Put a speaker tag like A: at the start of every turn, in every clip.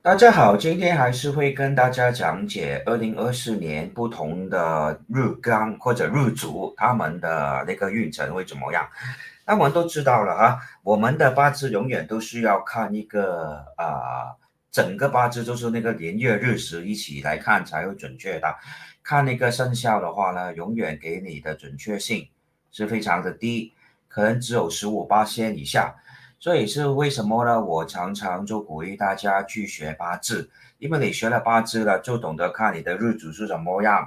A: 大家好，今天还是会跟大家讲解2024年不同的日干或者日主他们的那个运程会怎么样。那我们都知道了啊，我们的八字永远都是要看一个整个八字就是那个年月日时一起来看才会准确的。看那个生肖的话呢，永远给你的准确性是非常的低，可能只有15%以下。这也是为什么呢？我常常就鼓励大家去学八字，因为你学了八字了，就懂得看你的日主是怎么样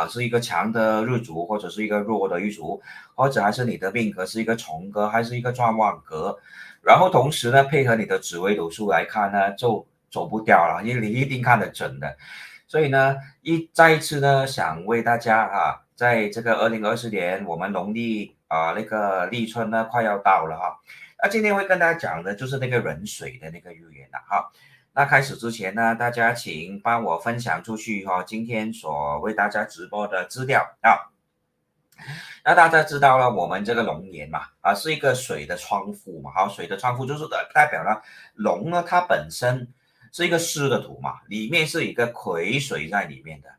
A: 是一个强的日主，或者是一个弱的日主，或者还是你的命格是一个重格，还是一个转旺格。然后同时呢，配合你的紫微斗数来看呢，就走不掉了，因为你一定看得准的。所以呢，再一次呢，想为大家在这个2024年，我们农历那个立春呢快要到了那今天会跟大家讲的就是那个壬水的那个预言了那开始之前呢，大家请帮我分享出去今天所为大家直播的资料那大家知道了，我们这个龙年嘛是一个水的窗户嘛水的窗户就是代表了龙呢，它本身是一个湿的土嘛，里面是一个癸水在里面的。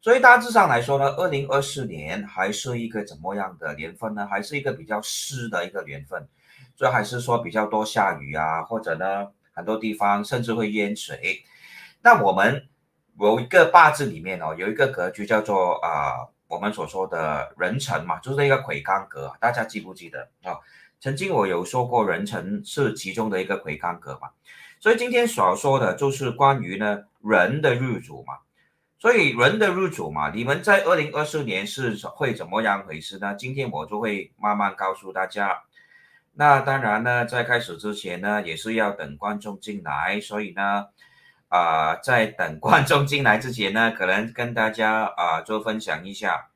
A: 所以大致上来说呢，2024年还是一个怎么样的年份呢？还是一个比较湿的一个年份，所以还是说比较多下雨或者呢很多地方甚至会淹水。那我们有一个八字里面有一个格局叫做我们所说的壬辰嘛，就是那个癸干格，大家记不记得曾经我有说过壬辰是其中的一个癸干格嘛，所以今天所说的就是关于呢人的日主嘛。所以人的日主嘛，你们在2024年是会怎么样回事呢？今天我就会慢慢告诉大家。那当然呢，在开始之前呢，也是要等观众进来，所以呢，在等观众进来之前呢，可能跟大家就分享一下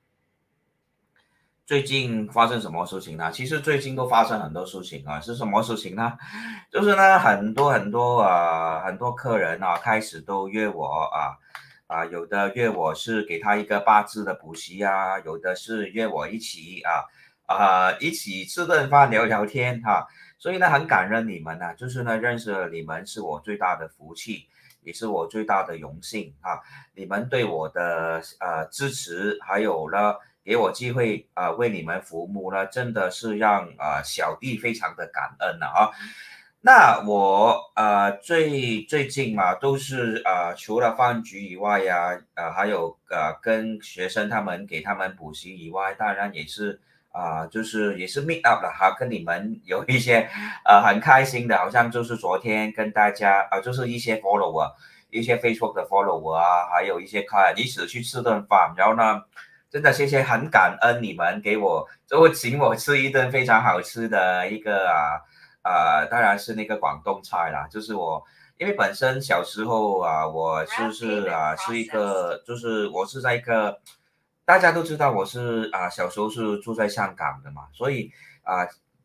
A: 最近发生什么事情呢？其实最近都发生很多事情是什么事情呢？就是呢，很多客人开始都约我有的约我是给他一个八字的补习有的是约我一起吃顿饭聊聊天所以呢，很感恩你们就是呢，认识了你们是我最大的福气，也是我最大的荣幸你们对我的支持，还有呢，给我机会为你们服务呢，真的是让小弟非常的感恩那我最近嘛，都是除了饭局以外还有跟学生他们给他们补习以外，当然也是就是也是 meet up 了跟你们有一些很开心的，好像就是昨天跟大家就是一些 follower，一些 Facebook 的 follower还有一些客一起去吃顿饭，然后呢，真的谢谢，很感恩你们给我就会请我吃一顿非常好吃的一个当然是那个广东菜啦，就是我因为本身小时候我是一个，就是我是在一个，大家都知道我是小时候是住在香港的嘛，所以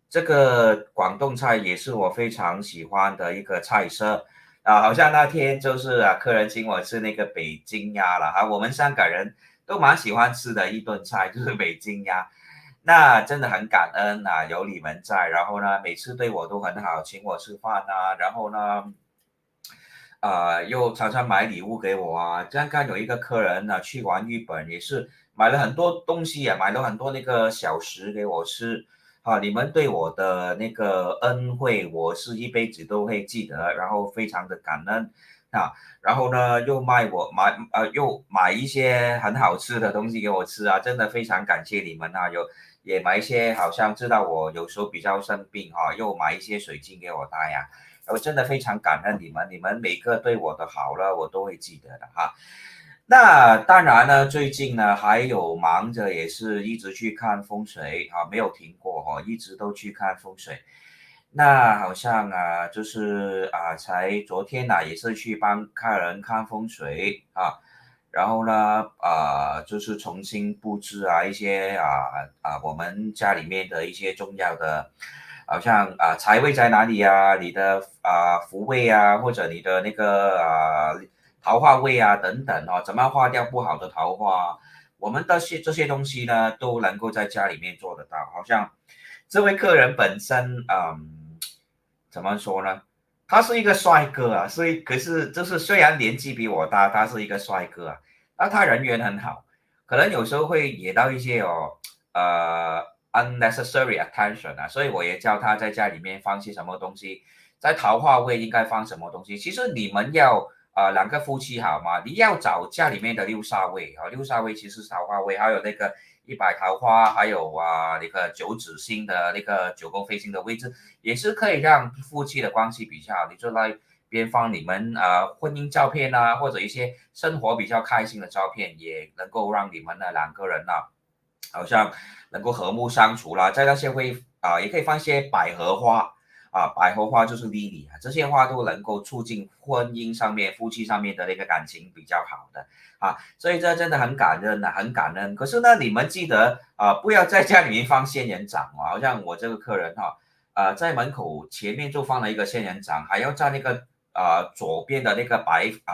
A: 这个广东菜也是我非常喜欢的一个菜色好像那天就是客人请我吃那个北京鸭了我们香港人都蛮喜欢吃的一顿菜就是北京鸭。那真的很感恩有你们在，然后呢，每次对我都很好，请我吃饭然后呢，又常常买礼物给我刚刚有一个客人去完日本也是买了很多东西买了很多那个小食给我吃你们对我的那个恩惠，我是一辈子都会记得，然后非常的感恩然后呢，又买一些很好吃的东西给我吃真的非常感谢你们也买一些，好像知道我有时候比较生病又买一些水晶给我戴我真的非常感恩你们，你们每个对我的好了，我都会记得的那当然呢，最近呢还有忙着，也是一直去看风水没有停过一直都去看风水。那好像就是才昨天也是去帮客人看风水然后呢就是重新布置一些我们家里面的一些重要的，好像财位在哪里你的福位或者你的那个桃花位等等怎么样化掉不好的桃花我们这些东西呢都能够在家里面做得到，好像这位客人本身怎么说呢？他是一个帅哥啊，所以可是就是虽然年纪比我大，他是一个帅哥啊，那他人缘很好，可能有时候会惹到一些unnecessary attention 啊，所以我也教他在家里面放些什么东西，在桃花位应该放什么东西。其实你们要两个夫妻好吗？你要找家里面的六煞位啊，六煞位其实是桃花位，还有那个100桃花，还有那个九紫星的那个九宫飞星的位置。也是可以让夫妻的关系比较好，你就来边放你们婚姻照片啊，或者一些生活比较开心的照片，也能够让你们的两个人好像能够和睦相处啦。在那些会也可以放一些百合花百合花就是 lily 这些花都能够促进婚姻上面、夫妻上面的那个感情比较好的所以这真的很感恩很感恩。可是呢，你们记得不要在家里面放仙人掌好像我这个客人在门口前面就放了一个仙人掌，还要在那个左边的那个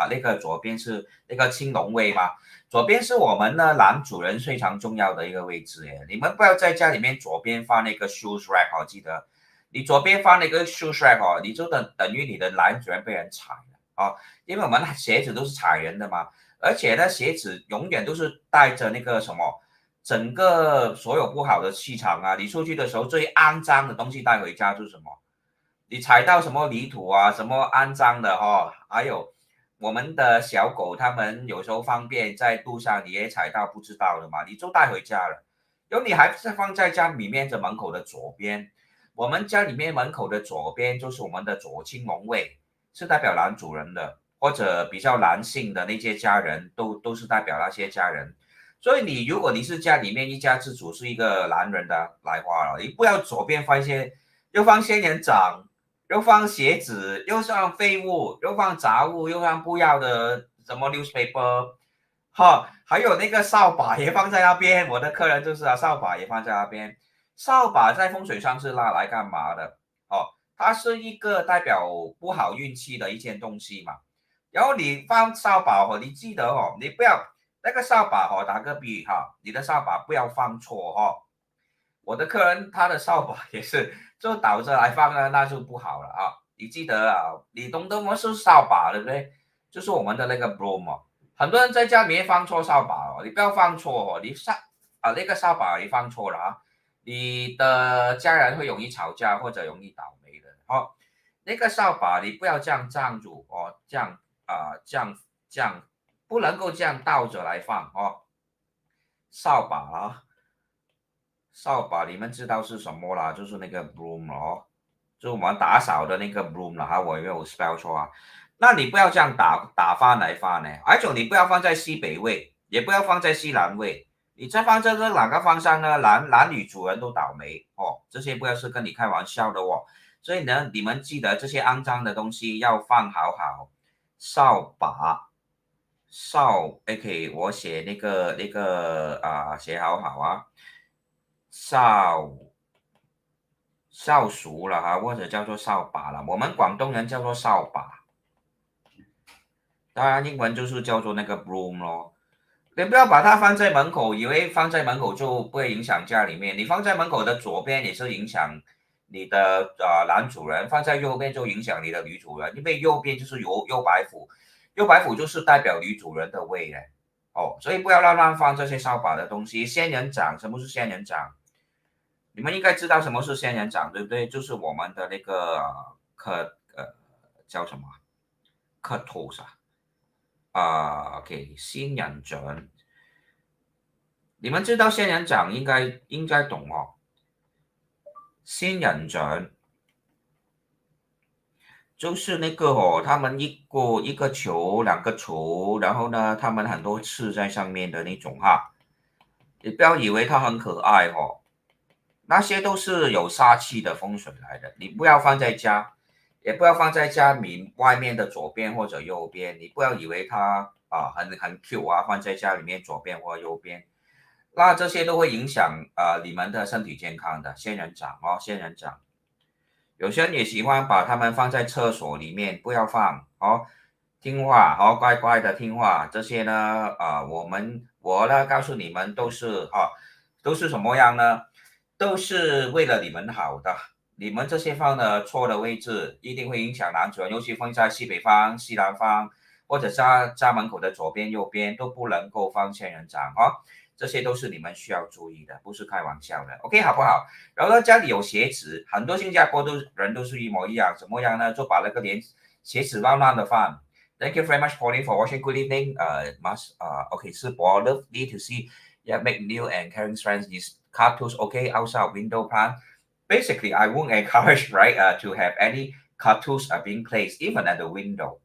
A: 那个左边是那个青龙位嘛，左边是我们呢男主人非常重要的一个位置耶。你们不要在家里面左边放那个 shoes rack 记得你左边放那个 shoes rack 你就等于你的男主人被人踩了因为我们鞋子都是踩人的嘛，而且呢鞋子永远都是带着那个什么。整个所有不好的气场你出去的时候最肮脏的东西带回家就是什么？你踩到什么泥土什么肮脏的还有我们的小狗，它们有时候方便在路上你也踩到不知道的嘛，你就带回家了。然后你还是放在家里面的门口的左边，我们家里面门口的左边就是我们的左青龙位，是代表男主人的，或者比较男性的那些家人都是代表那些家人。所以如果你是家里面一家之主，是一个男人的来话了，你不要左边放一些，又放仙人掌，又放鞋子，又放废物，又放杂物，又放不要的什么 newspaper，还有那个扫把也放在那边。我的客人就是扫把也放在那边。扫把在风水上是拿来干嘛的？它是一个代表不好运气的一件东西嘛。然后你放扫把你记得你不要。那个扫把打个比你的扫把不要放错我的客人他的扫把也是就倒着来放那就不好了你记得你懂得么是扫把对不对？就是我们的那个 broom 很多人在家里面放错扫把你不要放错你那个扫把你放错了你的家人会容易吵架或者容易倒霉的那个扫把你不要这样站住这样这样不能够这样倒着来放扫把扫把你们知道是什么啦？就是那个 broom 就是我们打扫的那个 broom 我有没有 spell 错那你不要这样打翻来翻呢，而且你不要放在西北位，也不要放在西南位，你再放在这两个方向呢，男女主人都倒霉这些不要是跟你开玩笑的所以呢，你们记得这些肮脏的东西要放好好，扫把。OK，我写写好好扫帚了或者叫做扫把了，我们广东人叫做扫把，当然英文就是叫做那个 broom 咯。你不要把它放在门口，以为放在门口就不会影响家里面。你放在门口的左边也是影响你的男主人，放在右边就影响你的女主人，因为右边就是右白虎，右白虎就是代表女主人的位嘞。所以不要乱放这些扫把的东西。仙人掌，什么是仙人掌？你们应该知道什么是仙人掌，对不对？就是我们的那个叫什么？cut OK，仙人掌。你们知道仙人掌应该懂仙人掌就是那个他们一个球，两个球，然后呢，他们很多刺在上面的那种你不要以为它很可爱那些都是有杀气的风水来的，你不要放在家，也不要放在家外面的左边或者右边，你不要以为它很 Q 放在家里面左边或右边。那这些都会影响你们的身体健康的仙人掌仙人掌，有些人也喜欢把它们放在厕所里面，不要放听话乖乖的听话。这些呢我呢告诉你们都是什么样呢？都是为了你们好的你们这些放的错的位置，一定会影响男主人，尤其放在西北方、西南方，或者家门口的左边、右边都不能够放仙人掌哦。这些都是你们需要注意的，不是开玩笑的。OK， 好不好？然后呢，家里有鞋子，很多新加坡人都是一模一样，怎么样呢？就把那个鞋子乱乱的放。Thank you very much, Pauline, for watching. Good evening. Okay, 是 lovely to see. Yeah, make new and caring friends. These cartoons, okay, outside window plant. Basically, I won't encourage, right, to have any cartoons being placed even at the window.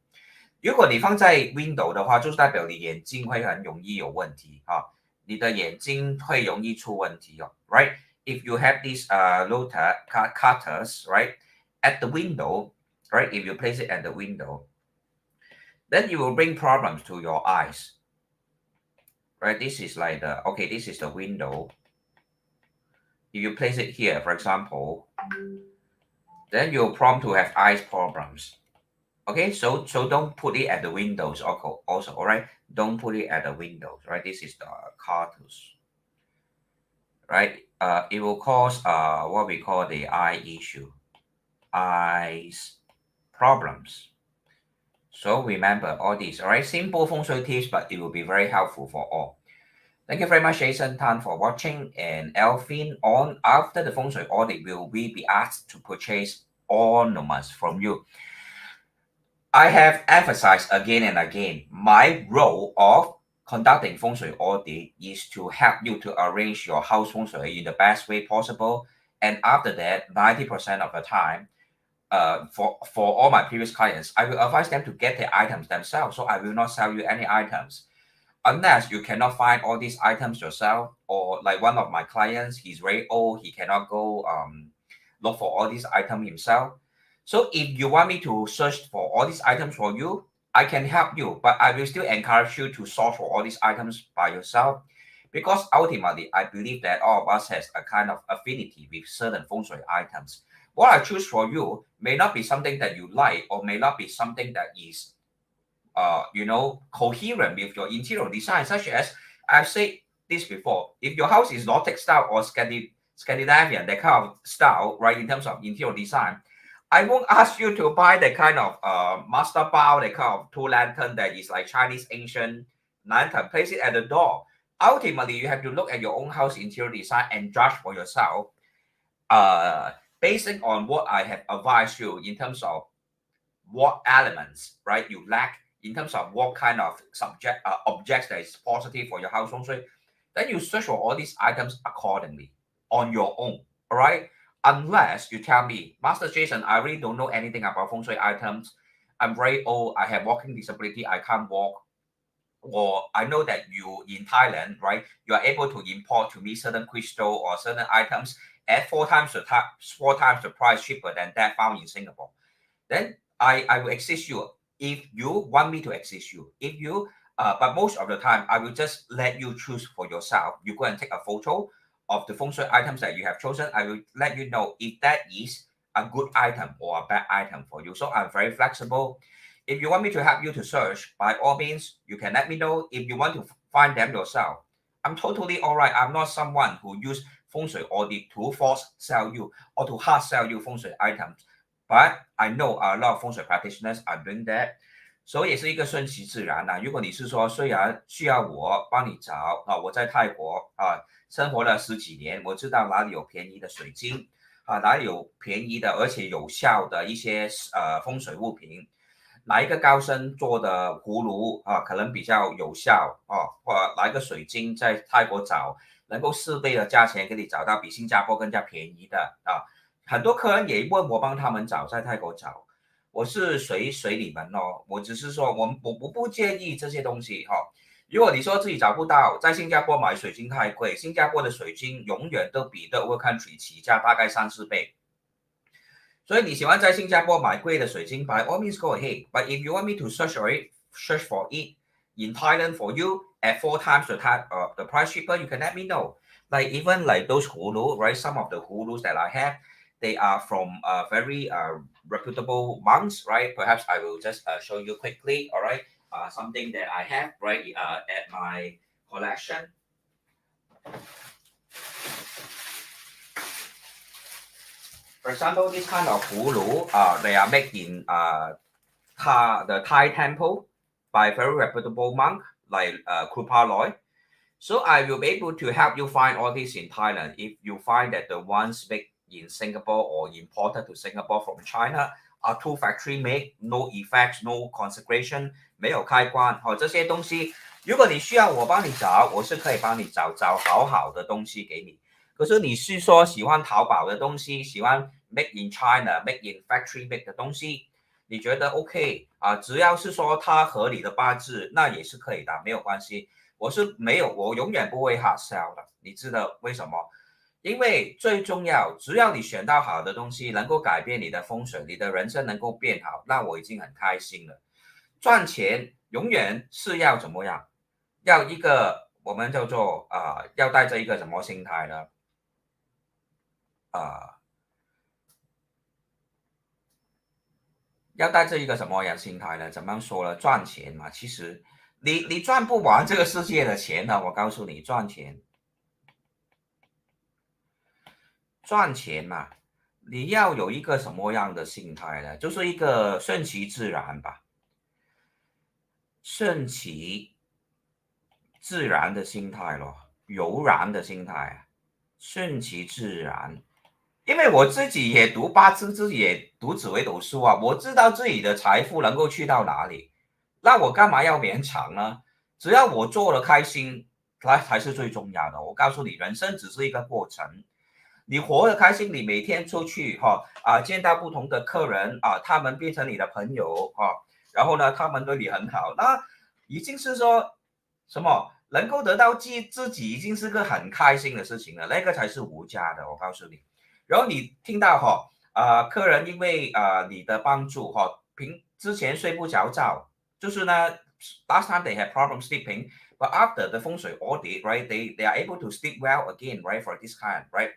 A: 如果你放在 window 的话，就是代表你眼睛会很容易有问题啊，你的眼睛会容易出问题哦，right? If you have these cutters, right, at the window, right, if you place it at the window, then you will bring problems to your eyes, right? This is like this is the window. If you place it here, for example, then you're prone to have eyes problems. Okay, so don't put it at the windows also, all right? Don't put it at the windows, right? This is the cartus, right? It will cause what we call the eye issue, eyes problems. So remember all these, all right? Simple feng shui tips, but it will be very helpful for all. Thank you very much, Jason Tan, for watching. And Elfin, on after the feng shui audit, will we be asked to purchase ornaments from you? I have emphasized again and again, my role of conducting feng shui audit is to help you to arrange your house feng shui in the best way possible. And after that, 90% of the time, for all my previous clients, I will advise them to get the items themselves. So I will not sell you any items unless you cannot find all these items yourself, or like one of my clients, he's very old, he cannot go look for all these items himself. So if you want me to search for all these items for you, I can help you, but I will still encourage you to source for all these items by yourself, because ultimately I believe that all of us has a kind of affinity with certain feng shui items. What I choose for you may not be something that you like, or may not be something that is coherent with your interior design, such as I've said this before. If your house is Nordic style or Scandinavian, that kind of style, right, in terms of interior design, I won't ask you to buy the kind of master bao, the kind of two lantern that is like Chinese ancient lantern, place it at the door. Ultimately, you have to look at your own house interior design and judge for yourself, based on what I have advised you in terms of what elements, right, you lack, in terms of what kind of objects that is positive for your house feng shui. Then you search for all these items accordingly on your own, all right? Unless you tell me, Master Jason, I really don't know anything about feng shui items. I'm very old. I have walking disability. I can't walk. Or I know that you in Thailand, right? You are able to import to me certain crystal or certain items at four times the price cheaper than that found in Singapore. Then I will assist you if you want me to assist you. If you but most of the time I will just let you choose for yourself. You go and take a photo of the feng shui items that you have chosen. I will let you know if that is a good item or a bad item for you. So I'm very flexible. If you want me to help you to search, by all means, you can let me know. If you want to find them yourself, I'm totally all right. I'm not someone who use feng shui audit to force sell you or to hard sell you feng shui items. But I know a lot of feng shui practitioners are doing that， 所以也是一个顺其自然呐、如果你是说虽然需要我帮你找啊，我在泰国生活了十几年，我知道哪里有便宜的水晶哪里有便宜的而且有效的一些风水物品，哪一个高僧做的葫芦可能比较有效或哪一个水晶在泰国找能够4倍的价钱给你找到比新加坡更加便宜的很多客人也问我帮他们找，在泰国找，我是随你们哦。我只是说我不介意这些东西如果你说自己找不到，在新加坡买水晶太贵，新加坡的水晶永远都比 Third World Country 起价大概3-4倍。所以你喜欢在新加坡买贵的水晶，by all means go ahead. But if you want me to search for it in Thailand for you at 4 times the price cheaper, you can let me know. Like even like those hulu, right? Some of the hulus that I have, they are from very reputable monks, right? Perhaps I will just show you quickly, all right? Something that I have, right, at my collection. For example, this kind of 葫芦, they are made in the Thai temple by very reputable monk like Krupa Loy. So I will be able to help you find all this in Thailand. If you find that the ones made in Singapore or imported to Singapore from China are too factory made, no effects, no consecration, 没有开关，这些东西，如果你需要我帮你找，我是可以帮你找好的东西给你。可是你是说喜欢淘宝的东西，喜欢 make in China、make in factory make 的东西，你觉得 OK 只要是说它合理的八字，那也是可以的，没有关系。我永远不会 hard sell 的，你知道为什么？因为最重要，只要你选到好的东西，能够改变你的风水，你的人生能够变好，那我已经很开心了。赚钱永远是要怎么样？要一个我们叫做要带着一个什么心态呢？要带着一个什么样心态呢？怎么说呢？赚钱嘛，其实你赚不完这个世界的钱的，我告诉你，赚钱嘛，你要有一个什么样的心态呢？就是一个顺其自然吧，顺其自然的心态咯，柔然的心态，顺其自然。因为我自己也读八字，自己也读紫微斗数我知道自己的财富能够去到哪里，那我干嘛要勉强呢？只要我做了开心，那才是最重要的。我告诉你，人生只是一个过程，你活得开心，你每天出去见到不同的客人他们变成你的朋友然后呢，他们对你很好，那已经是说什么能够得到自己已经是个很开心的事情了，那个才是无价的。我告诉你，然后你听到客人因为你的帮助之前睡不着觉，就是呢 last time they had problem sleeping, but after the 风水 audit, right, they are able to sleep well again, right, for this kind, right.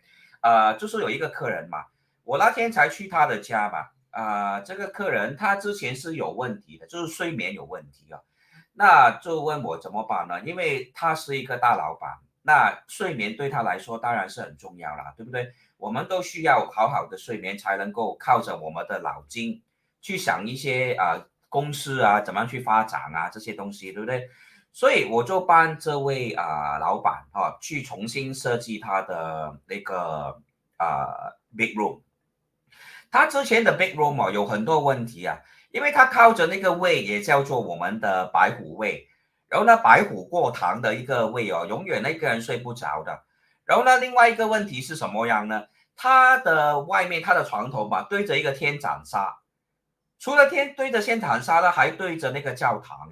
A: 就是有一个客人嘛，我那天才去他的家嘛，这个客人他之前是有问题的，就是睡眠有问题那就问我怎么办呢？因为他是一个大老板，那睡眠对他来说当然是很重要啦，对不对？我们都需要好好的睡眠，才能够靠着我们的脑筋去想一些公司怎么样去发展这些东西，对不对？所以我就帮这位老板去重新设计他的那个big room。他之前的 big room 有很多问题因为他靠着那个位也叫做我们的白虎位，然后呢白虎过堂的一个位永远那个人睡不着的。然后呢另外一个问题是什么样呢？他的外面他的床头嘛对着一个天斩煞，除了对着天斩煞呢，还对着那个教堂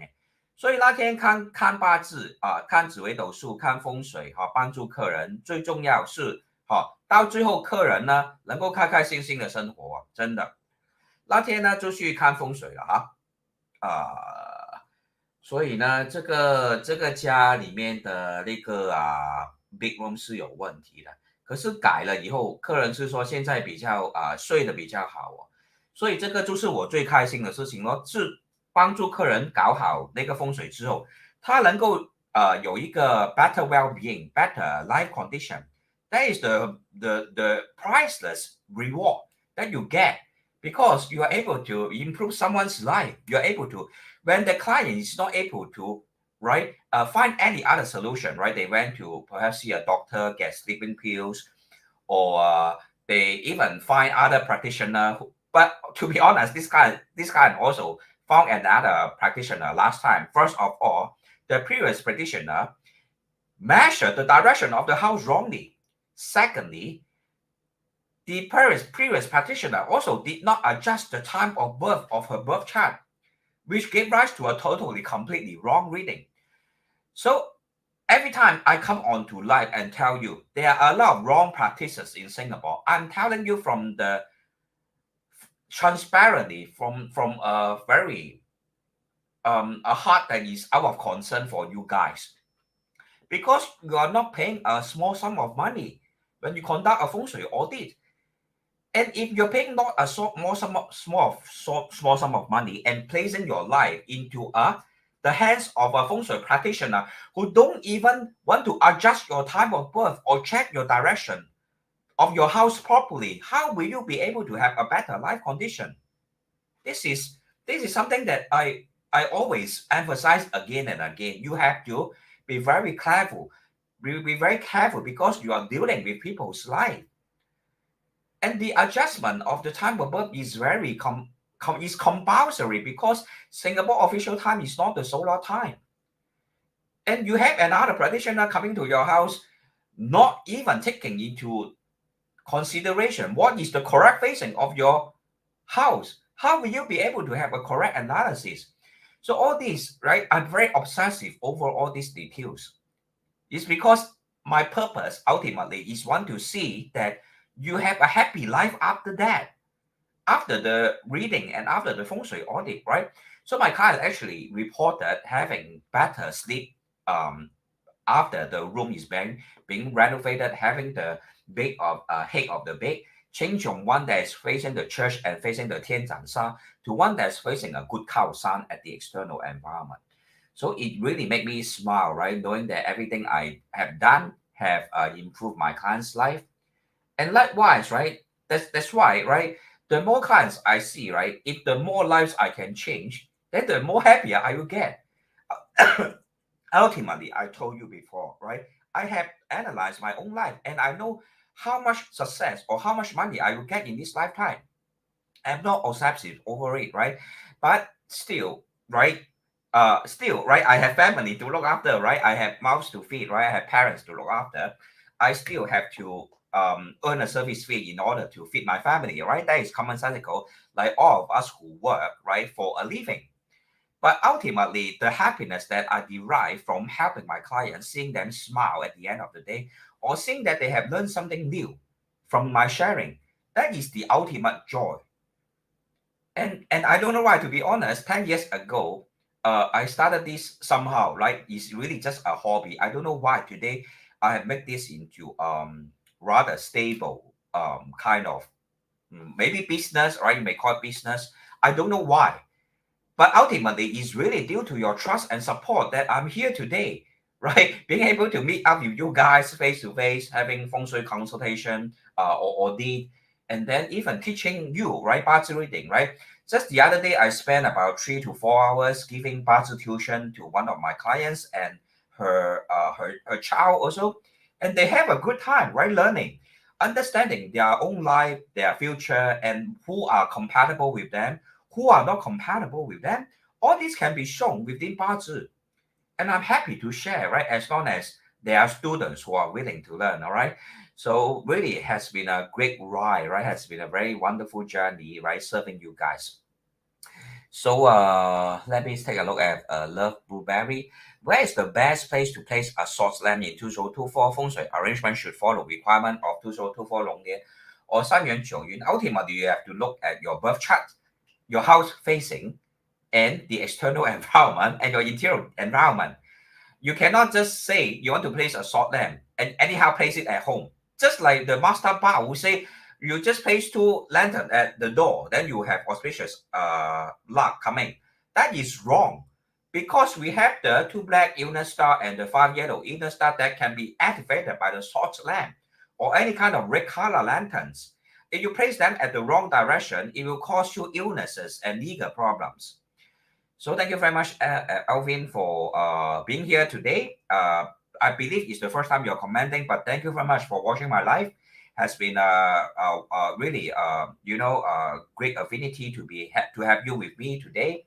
A: 所以那天看八字看紫微斗数，看风水帮助客人，最重要是到最后客人呢能够开开心心的生活真的。那天呢就去看风水了所以呢这个家里面的那个big room 是有问题的，可是改了以后，客人是说现在比较睡得比较好所以这个就是我最开心的事情是帮助客人搞好那个风水之后，他能够有一个 better well-being, better life condition. That is the priceless reward that you get because you are able to improve someone's life. You are able to, when the client is not able to, right, find any other solution, right? They went to perhaps see a doctor, get sleeping pills, or they even find other practitioner. But to be honest, this guy also found another practitioner last time. First of all, the previous practitioner measured the direction of the house wrongly. Secondly, the previous practitioner also did not adjust the time of birth of her birth chart, which gave rise to a totally, completely wrong reading. So every time I come on to live and tell you there are a lot of wrong practices in Singapore, I'm telling you from the transparently from a very a heart that is out of concern for you guys, because you are not paying a small sum of money when you conduct a feng shui audit. And if you're paying not a small sum of money and placing your life into the hands of a feng shui practitioner who don't even want to adjust your time of birth or check your direction, of your house properly, how will you be able to have a better life condition? This is something that I always emphasize again and again. You have to be very careful. Be very careful because you are dealing with people's life. And the adjustment of the time of birth is very is compulsory because Singapore official time is not the solar time. And you have another practitioner coming to your house, not even taking into consideration what is the correct facing of your house. How will you be able to have a correct analysis? So all this, right? I'm very obsessive over all these details. It's because my purpose ultimately is want to see that you have a happy life after that, after the reading and after the feng shui audit, right? So my client actually reported having better sleep after the room is being renovated, having the bed of head of the bed change from one that is facing the church and facing the Tianzhansha to one that's facing a good cow sun at the external environment. So it really made me smile, right? Knowing that everything I have done have improved my client's life. And likewise, right? That's why, right? The more clients I see, right? If the more lives I can change, then the more happier I will get. Ultimately, I told you before, right? I have analyzed my own life and I know how much success or how much money I will get in this lifetime. I'm not obsessive over it, right? But still, right? Still, right? I have family to look after, right? I have mouths to feed, right? I have parents to look after. I still have to earn a service fee in order to feed my family, right? That is commonsensical, like all of us who work, right, for a living. But ultimately, the happiness that I derive from helping my clients, seeing them smile at the end of the day, or seeing that they have learned something new from my sharing, that is the ultimate joy. And I don't know why, to be honest, 10 years ago, I started this somehow, right? It's really just a hobby. I don't know why today I have made this into rather stable kind of maybe business, right? You may call it business. I don't know why. But ultimately, it's really due to your trust and support that I'm here today, right? Being able to meet up with you guys face to face, having feng shui consultation or audit, and then even teaching you, right? BaZi reading, right? Just the other day, I spent about 3 to 4 hours giving BaZi tuition to one of my clients and her child also, and they have a good time, right? Learning, understanding their own life, their future, and who are compatible with them, who are not compatible with them. All this can be shown within BaZi. And I'm happy to share, right? As long as there are students who are willing to learn, all right? So really it has been a great ride, right? Has been a very wonderful journey, right? Serving you guys. So let me take a look at Love Blueberry. Where is the best place to place a salt lamp in 2024 feng shui arrangement should follow requirement of 2024 long year or 3元9元? Ultimately, you have to look at your birth chart, your house facing, and the external environment and your interior environment. You cannot just say you want to place a salt lamp and anyhow place it at home. Just like the master bar will say, you just place 2 lanterns at the door, then you have auspicious luck coming. That is wrong because we have the 2 black illness star and the 5 yellow illness star that can be activated by the salt lamp or any kind of red color lanterns. If you place them at the wrong direction, it will cause you illnesses and legal problems. So thank you very much, Alvin, for being here today. I believe it's the first time you're commenting, but thank you very much for watching my live. Has been really great affinity to have you with me today.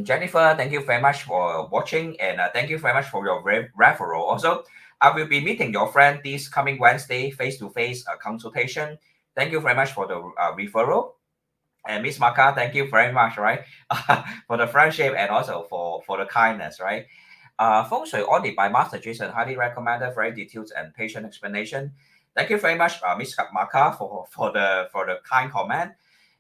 A: Jennifer, thank you very much for watching, and thank you very much for your referral. Also, I will be meeting your friend this coming Wednesday, face-to-face consultation. Thank you very much for the referral. And Miss Maka, thank you very much, right, for the friendship and also for the kindness, right? Feng Shui audit by Master Jason, highly recommended, very detailed and patient explanation. Thank you very much, Miss Maka, for the kind comment.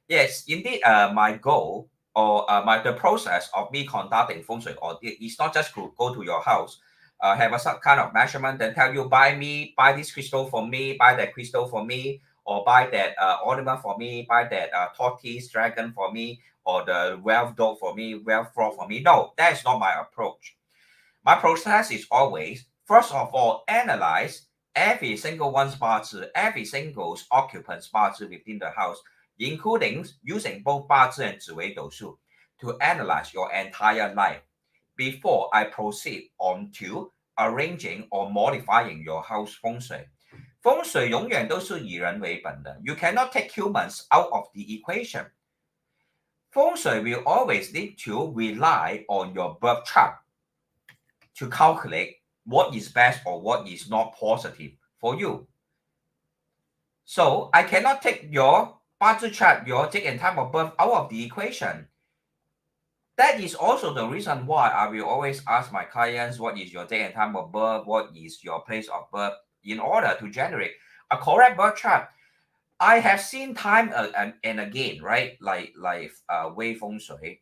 A: Yes, indeed, my goal or the process of me conducting Feng Shui audit is not just to go to your house, have a some kind of measurement and tell you buy this crystal for me, buy that crystal for me, or buy that ornament for me, buy that tortoise dragon for me, or the wealth dog for me, wealth frog for me. No, that is not my approach. My process is always, first of all, analyze every single one's 八字 every single occupant's 八字 within the house, including using both 八字 and 紫微斗数 to analyze your entire life before I proceed on to arranging or modifying your house 风水。风水永远都是以人为本的。You cannot take humans out of the equation. 风水 will always need to rely on your birth chart to calculate what is best or what is not positive for you. So I cannot take your BaZi chart, your date and time of birth out of the equation. That is also the reason why I will always ask my clients what is your date and time of birth, what is your place of birth, in order to generate a correct birth chart. I have seen time and again, right? Like Wei Feng Shui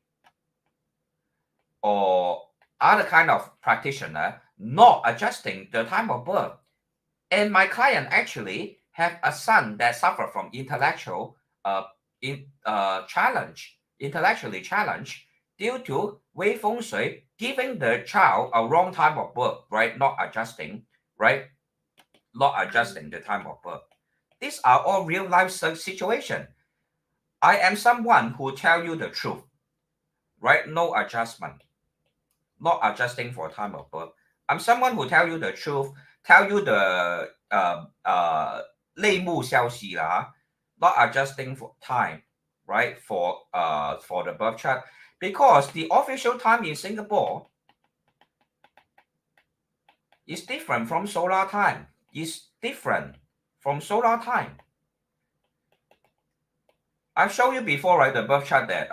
A: or other kind of practitioner not adjusting the time of birth. And my client actually have a son that suffer from intellectually challenged due to Wei Feng Shui giving the child a wrong time of birth, right? Not adjusting, right? Not adjusting the time of birth. These are all real life situations. I am someone who tell you the truth, right? No adjustment, not adjusting for time of birth. I'm someone who tell you the truth, tell you the 内幕消息啦, not adjusting for time, right? For the birth chart, because the official time in Singapore is different from solar time. Is different from solar time. I've shown you before, right, the birth chart that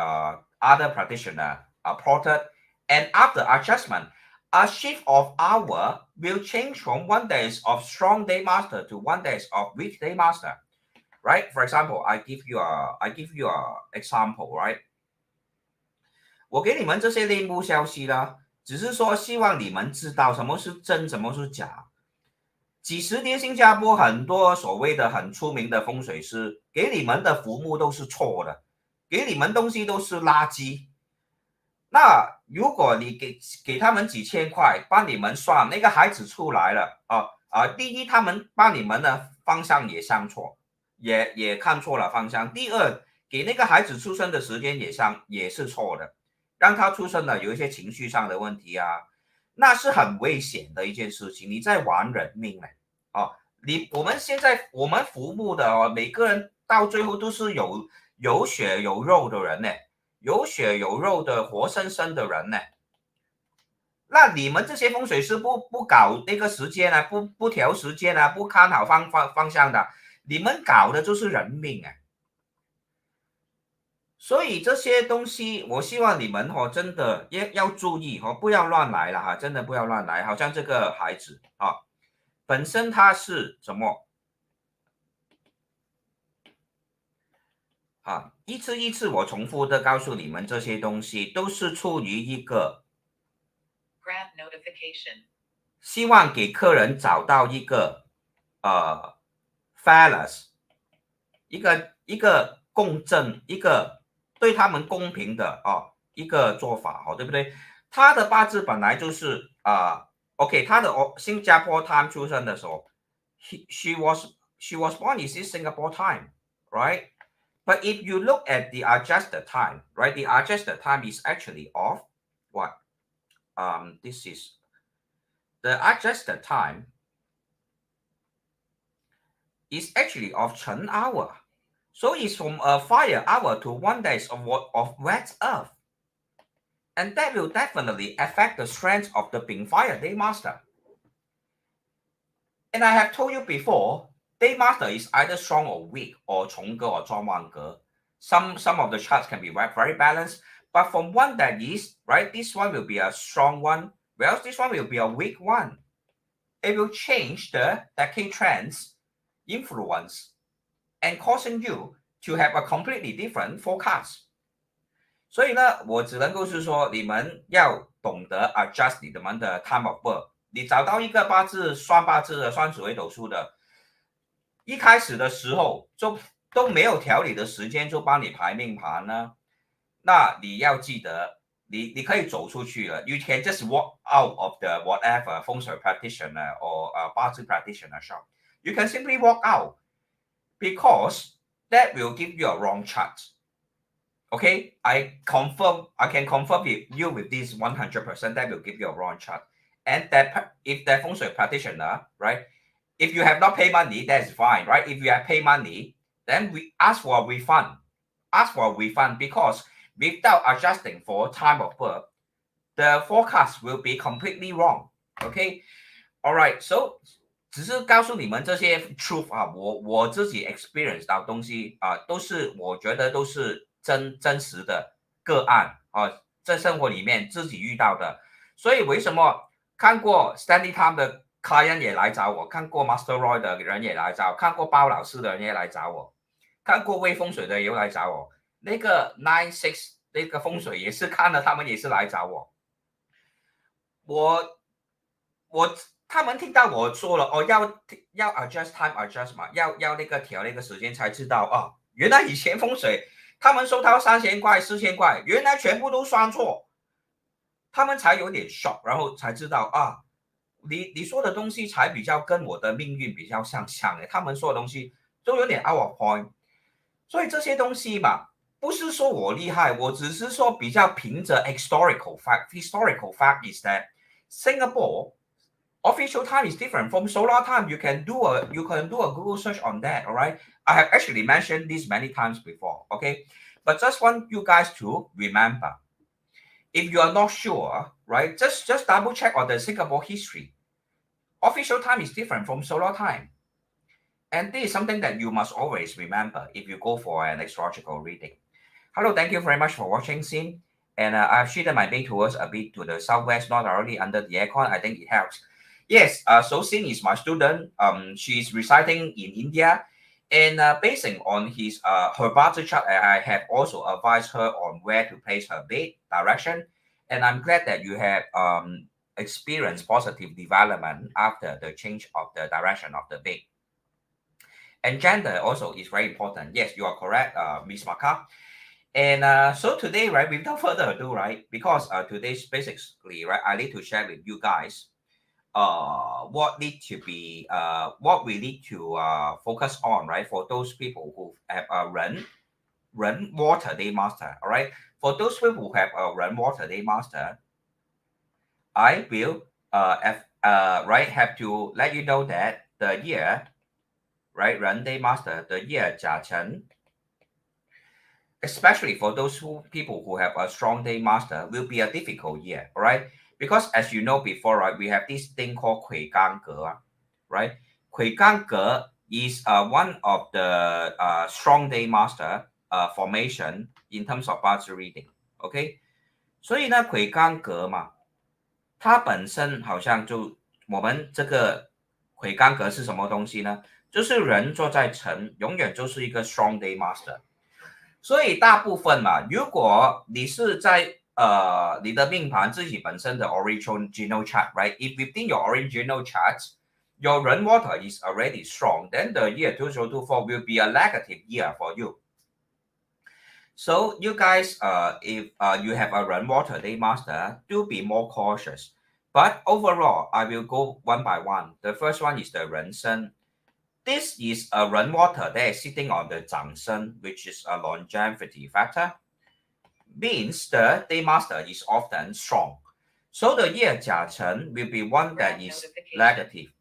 A: other practitioners are plotted, and after adjustment, a shift of hour will change from 1 day of strong Daymaster to 1 day of weak Daymaster, right? For example, I give you a example, right? 我给你们这些内幕消息啦，只是说希望你们知道什么是真，什么是假。几十年新加坡很多所谓的很出名的风水师给你们的服务都是错的，给你们东西都是垃圾。那如果你给他们几千块帮你们算，那个孩子出来了第一他们帮你们的方向也相错，也看错了方向。第二，给那个孩子出生的时间也是错的，让他出生了有一些情绪上的问题啊，那是很危险的一件事情，你在玩人命嘞。我们现在我们服务的每个人到最后都是有血有肉的人呢，有血有肉的活生生的人呢。那你们这些风水师不搞那个时间啊，不调时间啊，不看好方向的，你们搞的就是人命啊。所以这些东西，我希望你们真的要注意不要乱来了真的不要乱来。好像这个孩子本身他是什么一次我重复的告诉你们，这些东西都是出于一个
B: Grab notification，
A: 希望给客人找到一个fairness， 一个公正，一个对他们公平的一个做法对不对？他的八字本来就是OK， 他的新加坡 time 出生的时候 she was born in Singapore time, right? But if you look at the adjusted time, right? The adjusted time is actually of what? This is the adjusted time is actually of Chen hour. So it's from a fire hour to 1 day of wet earth. And that will definitely affect the strength of the Bing Fire Daymaster. And I have told you before, Daymaster is either strong or weak, or 重格 or 庄万格. Some of the charts can be very balanced, but from one that is, right, this one will be a strong one, whereas this one will be a weak one. It will change the decade trends influence and causing you to have a completely different forecast. 所以呢，我只能够是说，你们要懂得 adjust 你们的 time of birth。你找到一个八字算八字的、算紫微斗数的，一开始的时候就都没有调理的时间就帮你排命盘呢，那你要记得，你可以走出去了。You can just walk out of the whatever 风水 practitioner or BaZi practitioner shop. You can simply walk out because that will give you a wrong chart. Okay, I can confirm you with this 100% that will give you a wrong chart. And that if that feng shui practitioner, right? If you have not paid money, that's fine, right? If you have paid money, then we ask for a refund. Ask for a refund because without adjusting for time of birth, the forecast will be completely wrong. Okay, all right. So 只是告诉你们这些 truth 啊，我自己 experience 到东西啊，都是我觉得都是真实的个案啊，在生活里面自己遇到的。所以为什么看过 Stanley Time 的 client 也来找我，看过 Master Roy 的人也来找我，看过包老师的人也来找我，看过微风水的也来找我，那个 96那个风水也是看了，他们也是来找我。我他们听到我说了哦，要 adjust time adjust 嘛，要那个调那个时间才知道哦，原来以前风水他们收到3000块4000块，原来全部都算错，他们才有点 shock， 然后才知道啊，你说的东西才比较跟我的命运比较相像诶，他们说的东西都有点 out of point， 所以这些东西嘛，不是说我厉害，我只是说比较凭着 historical fact. Historical fact is that Singapore official time is different from solar time. You can do a Google search on that. All right. I have actually mentioned this many times before. Okay, but just want you guys to remember. If you are not sure, right, just double check on the Singapore history. Official time is different from solar time. And this is something that you must always remember if you go for an astrological reading. Hello, thank you very much for watching, Sin. And I've shifted my bay towards a bit to the southwest, not already under the aircon. I think it helps. Yes, so Sin is my student. She's residing in India. And basing on his her BaZi chart, I have also advised her on where to place her bed direction. And I'm glad that you have experienced positive development after the change of the direction of the bed. And gender also is very important. Yes, you are correct, Miss Maka. And so today, right, without further ado, right, because today's basically, right, I need to share with you guys what we need to focus on, right, for those people who have a Ren water Daymaster. All right, for those people who have a Ren water Daymaster, I will have to let you know that the year, right, Ren Daymaster, the year Jia Chen, especially for those people who have a strong Daymaster, will be a difficult year, all right? Because as you know before, right, we have this thing called 魁罡格, right? 魁罡格 is one of the strong Daymaster formation in terms of BaZi reading, okay? 所以呢，魁罡格嘛，它本身好像就我们这个魁罡格是什么东西呢？就是人坐在辰，永远就是一个 strong Daymaster。所以大部分嘛，如果你是在你的命盘自己本身的 original chart, right? If within your original chart, your Ren water is already strong, then the year 2024 will be a negative year for you. So you guys, if you have a Ren water Daymaster, do be more cautious. But overall, I will go one by one. The first one is the Ren Shen. This is a Ren water that is sitting on the Zhang Shen, which is a longevity factor. Means the Daymaster is often strong. So the year Jia Chen will be one that is negative,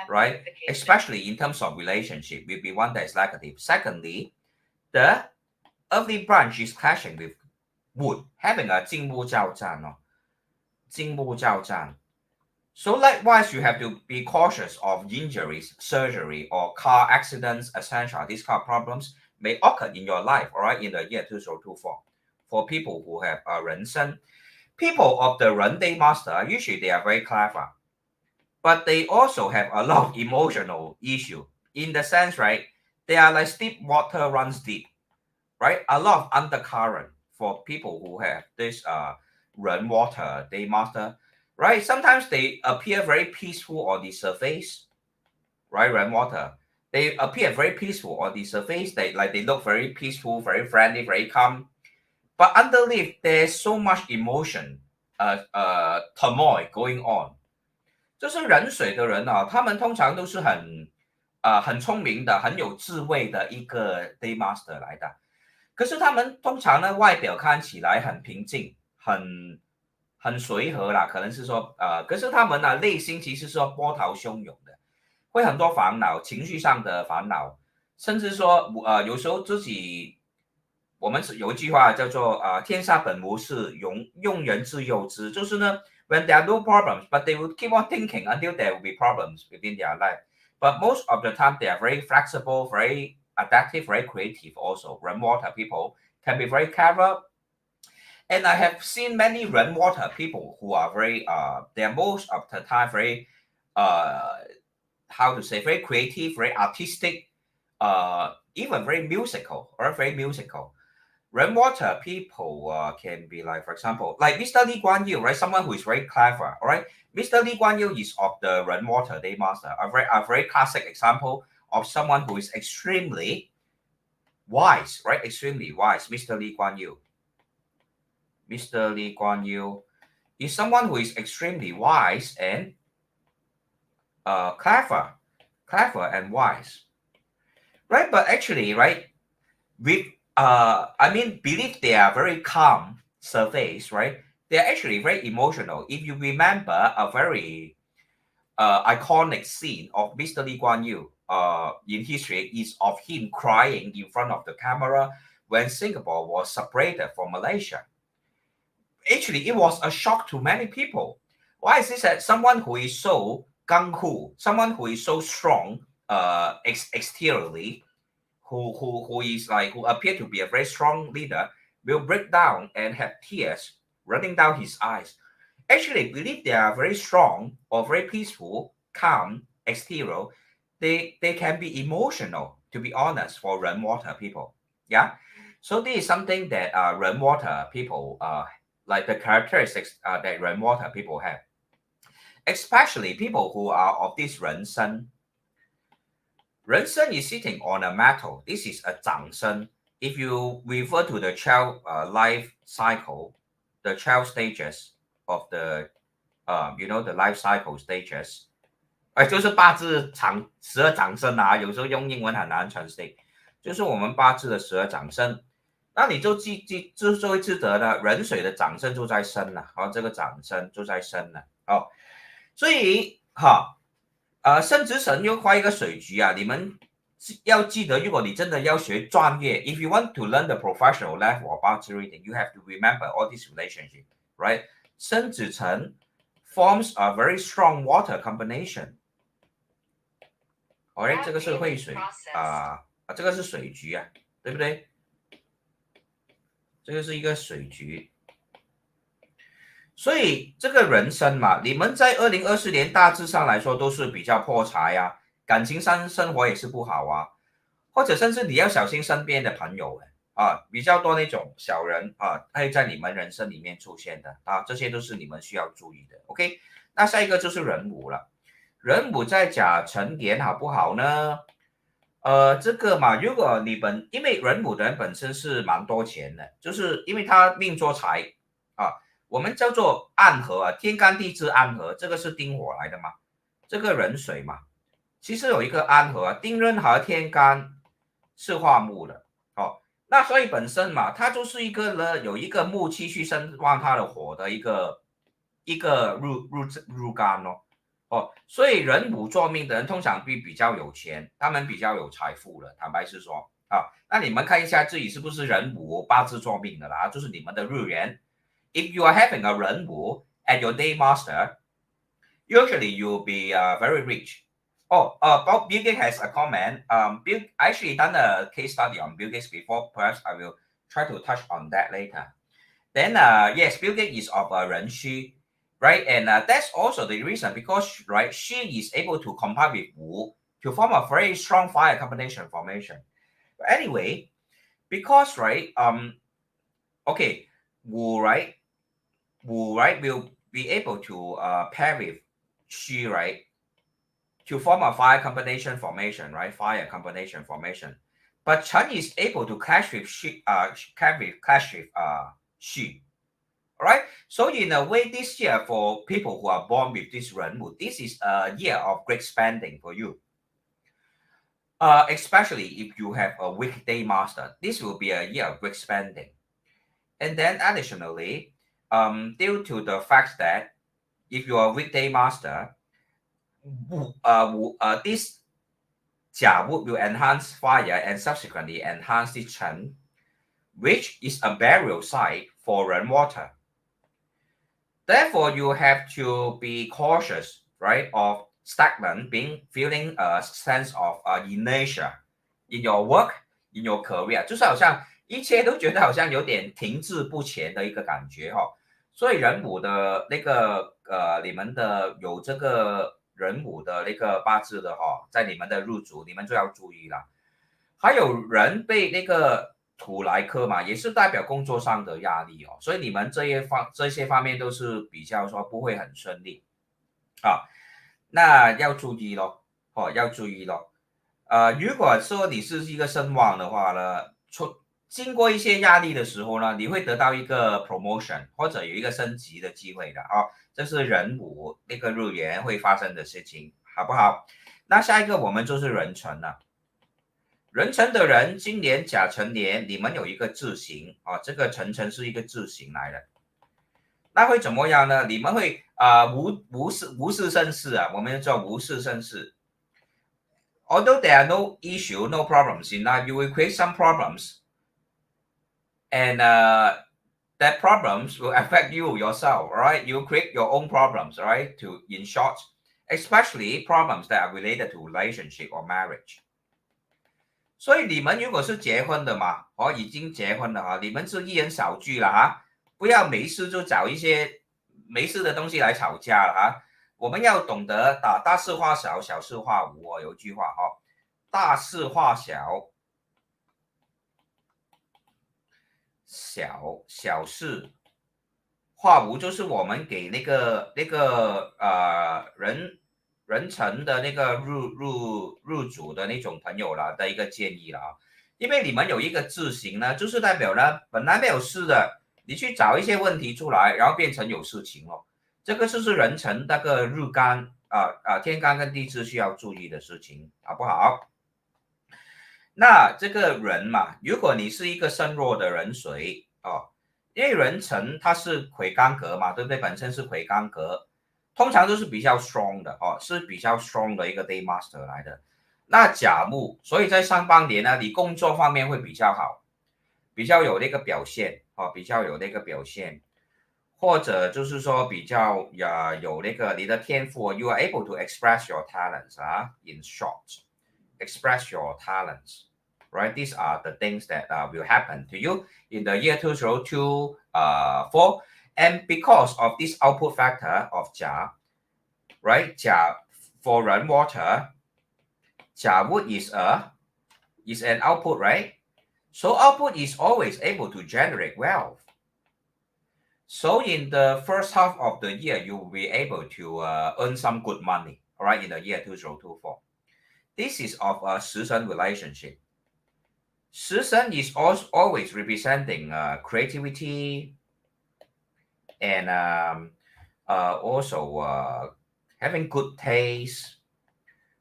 A: right? Especially in terms of relationship, will be one that is negative. Secondly, the earthly branch is clashing with wood, having a 金木交战哦，金木交战。So likewise, you have to be cautious of injuries, surgery, or car accidents, etc. These car problems may occur in your life, all right, in the year 2024. For people who have a Ren Shen, people of the Ren Daymaster, usually they are very clever, but they also have a lot of emotional issue. In the sense, right, they are like deep water runs deep, right? A lot of undercurrent for people who have this Ren water Daymaster. Right, sometimes they appear very peaceful on the surface, right? Ren water, they appear very peaceful on the surface. They look very peaceful, very friendly, very calm. but underneath there's so much emotion, turmoil going on。就是壬水的人啊，他们通常都是很聪明的、很有智慧的一个 Daymaster 来的。可是他们通常呢，外表看起来很平静，很随和啦，可能是说可是他们呢内心其实是说波涛汹涌的，会很多烦恼，情绪上的烦恼，甚至说有时候自己，我们有一句话叫做天下本无事，庸人自有之，就是呢，when there are no problems, but they will keep on thinking until there will be problems within their life. But most of the time, they are very flexible, very adaptive, very creative. Also, rainwater people can be very clever. And I have seen many rainwater people who are very, they are most of the time very, how to say, very creative, very artistic, even very musical or very musical. Rainwater people can be like, for example, like Mr. Lee Kuan Yew, right? Someone who is very clever, all right? Mr. Lee Kuan Yew is of the Rainwater Daymaster, a very classic example of someone who is extremely wise, right? Extremely wise, Mr. Lee Kuan Yew. Mr. Lee Kuan Yew is someone who is extremely wise and clever and wise, right? But actually, right, with I mean, believe they are very calm surface, right? They're actually very emotional. If you remember a very iconic scene of Mr. Lee Kuan Yew in history is of him crying in front of the camera when Singapore was separated from Malaysia. Actually, it was a shock to many people. Why is this that someone who is so gung-ho, someone who is so strong exteriorly, who appear to be a very strong leader, will break down and have tears running down his eyes. Actually, believe they are very strong or very peaceful, calm, exterior. They can be emotional, to be honest, for rainwater people. Yeah. So this is something that rainwater people like the characteristics that rainwater people have, especially people who are of this Ren Shen. Ren Shen is sitting on a metal. This is a Zhang Shen. If you refer to the 12 life cycle, the 12 stages of the the life cycle stages，就是八字长12长生啊，有时候用英文很难 translate，就是我们八字的12长生。那你就会记得呢，壬水的长生就在申了，这个长生就在申了所以申之神又画一个水局啊，你们要记得，如果你真的要学专业 ，if you want to learn the professional level of 八字 reading, you have to remember all these relationships, right? 申子辰 forms a very strong water combination. Alright, 这个是会水这个是水局啊，对不对？这个是一个水局，所以这个人生嘛，你们在2024年大致上来说都是比较破财啊，感情上生活也是不好啊，或者甚至你要小心身边的朋友比较多那种小人会在你们人生里面出现的这些都是你们需要注意的。OK， 那下一个就是壬午了，壬午在甲辰年好不好呢？这个嘛，如果你因为壬午的人本身是蛮多钱的，就是因为他命做财我们叫做暗合天干地支暗合，这个是丁火来的嘛，这个壬水嘛，其实有一个暗合丁壬合天干是化木的那所以本身嘛，它就是一个呢有一个木气去生旺它的火的一个入干所以壬午坐命的人通常比较有钱，他们比较有财富了，坦白是说那你们看一下自己是不是壬午八字坐命的啦，就是你们的日元。If you are having a 壬午 at your Daymaster, usually you'll be very rich. Bob Bill Gates has a comment. Bill actually done a case study on Bill Gates before. Perhaps I will try to touch on that later. Then, yes, Bill Gates is of Ren Xu, right? And that's also the reason because, right, Xu is able to combine with Wu to form a very strong fire combination formation. But anyway, because, right, okay, Wu, right, will be able to pair with Xu, right, to form a fire combination formation, right? Fire combination formation. but Chen is able to clash with Xu. Alright, so in a way, this year for people who are born with this Ren mood, this is a year of great spending for you. Especially if you have a weak Daymaster, this will be a year of great spending. And then additionally, due to the fact that if you are a weak Daymaster, this Jia wood will enhance fire and subsequently enhance the Chen, which is a burial site for rainwater. Therefore, you have to be cautious, right, of stagnant, feeling a sense of inertia in your work, in your career， 就是好像一切都觉得好像有点停滞不前的一个感觉哈。所以人母的那个你们的有这个人母的那个八字的哈，在你们的入主，你们就要注意了。还有人被那个土来克嘛，也是代表工作上的压力哦，所以你们这些方面都是比较说不会很顺利啊，那要注意咯，要注意咯。如果说你是一个身旺的话呢，经过一些压力的时候呢，你会得到一个 promotion 或者有一个升级的机会的啊，这是人午那个日元会发生的事情，好不好？那下一个我们就是人辰了。壬辰的人，今年甲辰年，你们有一个字形啊，这个辰辰是一个字形来的，那会怎么样呢？你们会无事生事啊，我们叫无事生事。Although there are no issue, no problems in life, you will create some problems, and that problems will affect you yourself, right? You create your own problems, right? To in short, especially problems that are related to relationship or marriage. 所以你们如果是结婚的嘛，已经结婚了哈，你们是一人少聚了哈，不要没事就找一些没事的东西来吵架了哈。我们要懂得大事化小，小事化无哦。有一句话哈，大事化小，小事化无，就是我们给那个人辰的那个入主的那种朋友了的一个建议了啊，因为你们有一个字形呢，就是代表呢本来没有事的，你去找一些问题出来，然后变成有事情了。这个就是人辰那个日干天干跟地支需要注意的事情，好不好？那这个人嘛，如果你是一个身弱的人水哦，因为人辰它是魁罡格嘛，对不对？本身是魁罡格。通常都是比较 strong 的哦，是比较 strong 的一个 Daymaster 来的。那甲木，所以在上半年呢，你工作方面会比较好，比较有那个表现哦，比较有那个表现，或者就是说比较有那个你的天赋 ，you are able to express your talents 啊。In short, express your talents, right? These are the things that will happen to you in the year 2024. And because of this output factor of Jia, right? Jia for rainwater, Jia wood is an output, right? So output is always able to generate wealth. So in the first half of the year, you will be able to earn some good money, all right, in the year 2024. This is of a 食神 relationship. 食神 is always representing creativity, and also having good taste,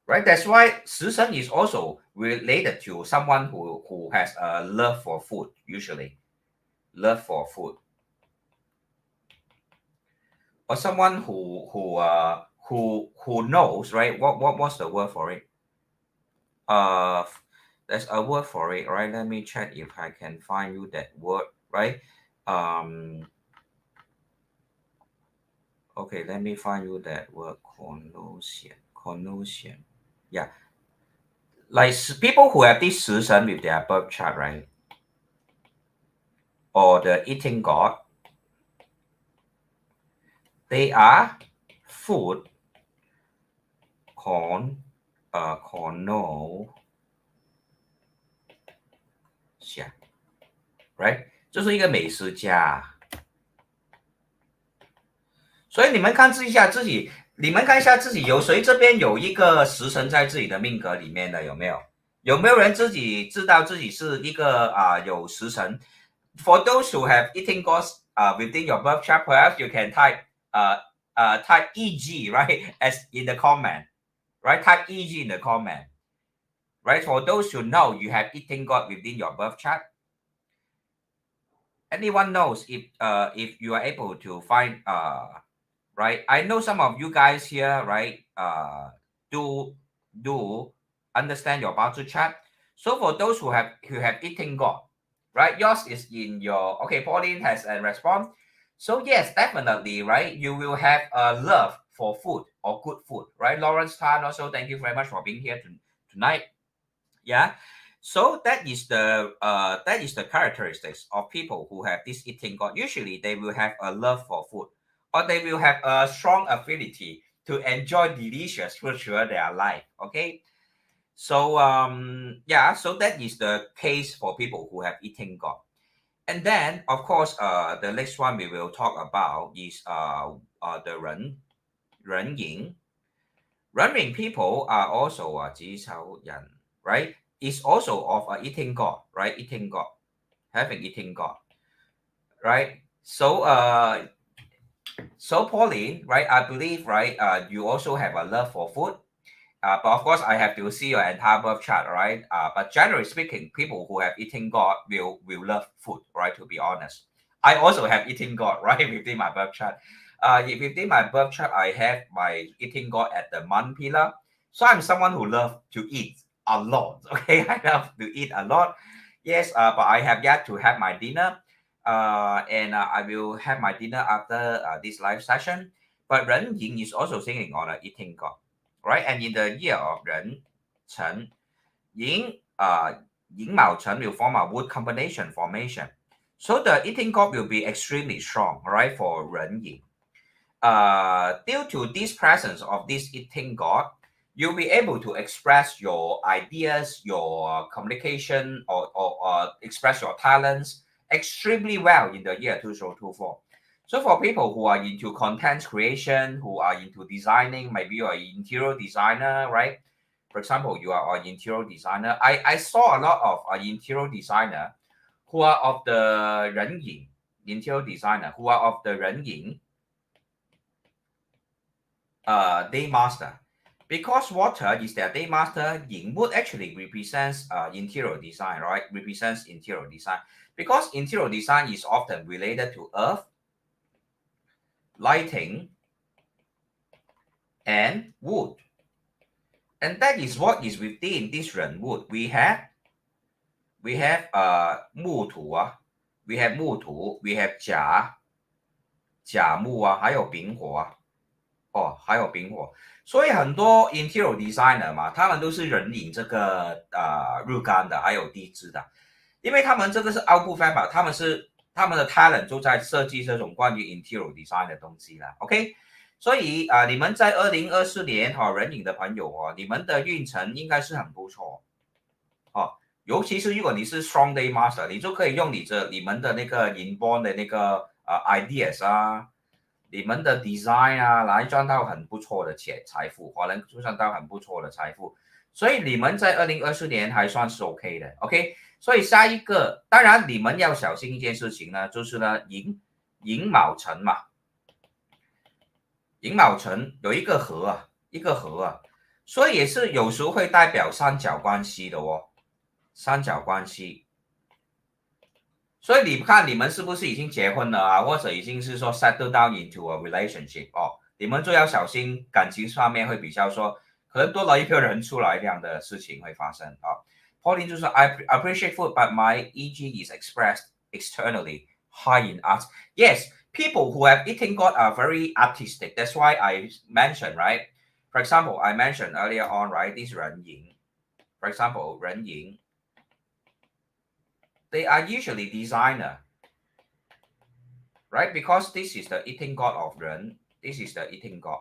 A: right? That's why 食神 is also related to someone who has a love for food, usually love for food, or someone who knows, right? What's the word for it? There's a word for it, right? Let me check if I can find you that word, right? Okay, let me find you that word, connotation. Yeah. Like people who have this 食神 with their birth chart, right? Or the eating god, they are food connotation, right? 就是一个美食家。所以你们看一下自己有谁这边有一个食神在自己的命格里面的有没有？有没有人自己知道自己是一个有时辰 ？For those who have eating gods within your birth chart, perhaps you can type type EG right as in the comment, right? Type EG in the comment, right? For those who know you have eating god within your birth chart. Anyone knows if you are able to find right? I know some of you guys here, right? Do understand your BaZi chart. So for those who have eating God, right? Yours is in your okay. Pauline has a response. So yes, definitely, right? You will have a love for food or good food, right? Lawrence Tan also, thank you very much for being here tonight. Yeah. So that is the characteristics of people who have this eating God. Usually they will have a love for food, or they will have a strong affinity to enjoy delicious food throughout their life. Okay. So yeah, so that is the case for people who have eating God. And then of course the next one we will talk about is the Ren Ying. Ren Ying people are also 子丑人, right? Is also of a eating god, right? Eating god, having eating god, right? So Pauline, right? I believe, right? You also have a love for food. But of course, I have to see your entire birth chart, right? But generally speaking, people who have eating god will love food, right? To be honest, I also have eating god, right? Within my birth chart. Within my birth chart, I have my eating god at the month pillar. So I'm someone who loves to eat a lot. Okay, I love to eat a lot. Yes, but I have yet to have my dinner. And I will have my dinner after this live session. But Ren Ying is also singing on a eating god, right? And in the year of Ren Chen, Ying Ying Mao Chen will form a wood combination formation. So the eating god will be extremely strong, right, for Ren Ying. Due to this presence of this eating god, you'll be able to express your ideas, your communication, or express your talents extremely well in the year 2024. So for people who are into content creation, who are into designing, maybe you are an interior designer, right? For example, you are an interior designer. I saw a lot of interior designer who are of the Ren Ying, interior designer who are of the Ren Ying Daymaster. Because water is their Daymaster, Ying wood actually represents interior design, right? Represents interior design. Because interior design is often related to earth, lighting, and wood. And that is what is within this Ren wood. We have 木土啊 we have 木土 we have 甲木啊，还有丙火啊，还有丙火。所以很多 interior designer 嘛，他们都是人引这个日干的，还有地支的，因为他们这个是 output fiber，他们的 talent 就在设计这种关于 interior design 的东西了。OK， 所以你们在2024年人引的朋友你们的运程应该是很不错尤其是如果你是 strong day master， 你就可以用你们的那个 inborn 的那个ideas你们的 design来赚到很不错的财富，可能赚到很不错的财富，所以你们在2024年还算是 OK 的 ，OK。所以下一个，当然你们要小心一件事情呢，就是呢寅卯辰嘛，寅卯辰有一个合所以也是有时候会代表三角关系的三角关系。所以你看你们是不是已经结婚了或者已经是说 settle down into a relationship 你们就要小心感情上面会比较说可能多了一个人出来这样的事情会发生Pauline 就说 I appreciate food but my EG is expressed externally high in art. Yes, people who have eating God are very artistic. That's why I mentioned, right? For example, I mentioned earlier on, right? This Ren Ying. For example, Ren Ying. They are usually designer, right? Because this is the eating god of Ren. This is the eating god,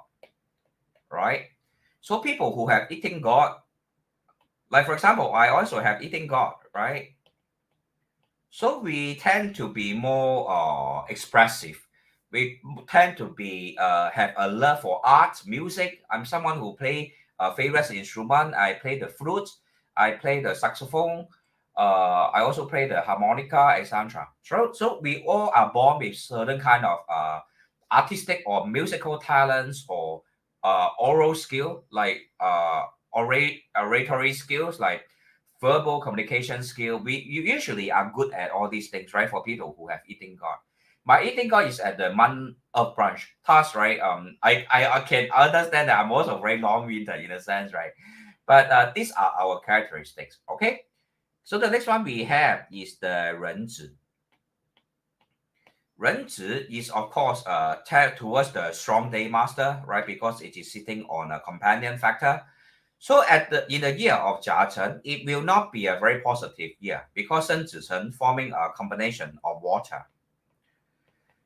A: right? So people who have eating god, like for example, I also have eating god, right? So we tend to be more expressive. We tend to be have a love for art, music. I'm someone who play favorite instrument. I play the flute. I play the saxophone. I also play the harmonica, etc. So we all are born with certain kind of artistic or musical talents or oral skill, like oratory skills, like verbal communication skill. You usually are good at all these things, right? For people who have eating god. My eating god is at the month of branch task, right? I can understand that I'm also very long winter in a sense, right? But these are our characteristics, okay? So the next one we have is the 人子. 人子 is of course towards the strong day master, right? Because it is sitting on a companion factor. So in the year of Jia Chen, it will not be a very positive year because Shen Zi Chen forming a combination of water.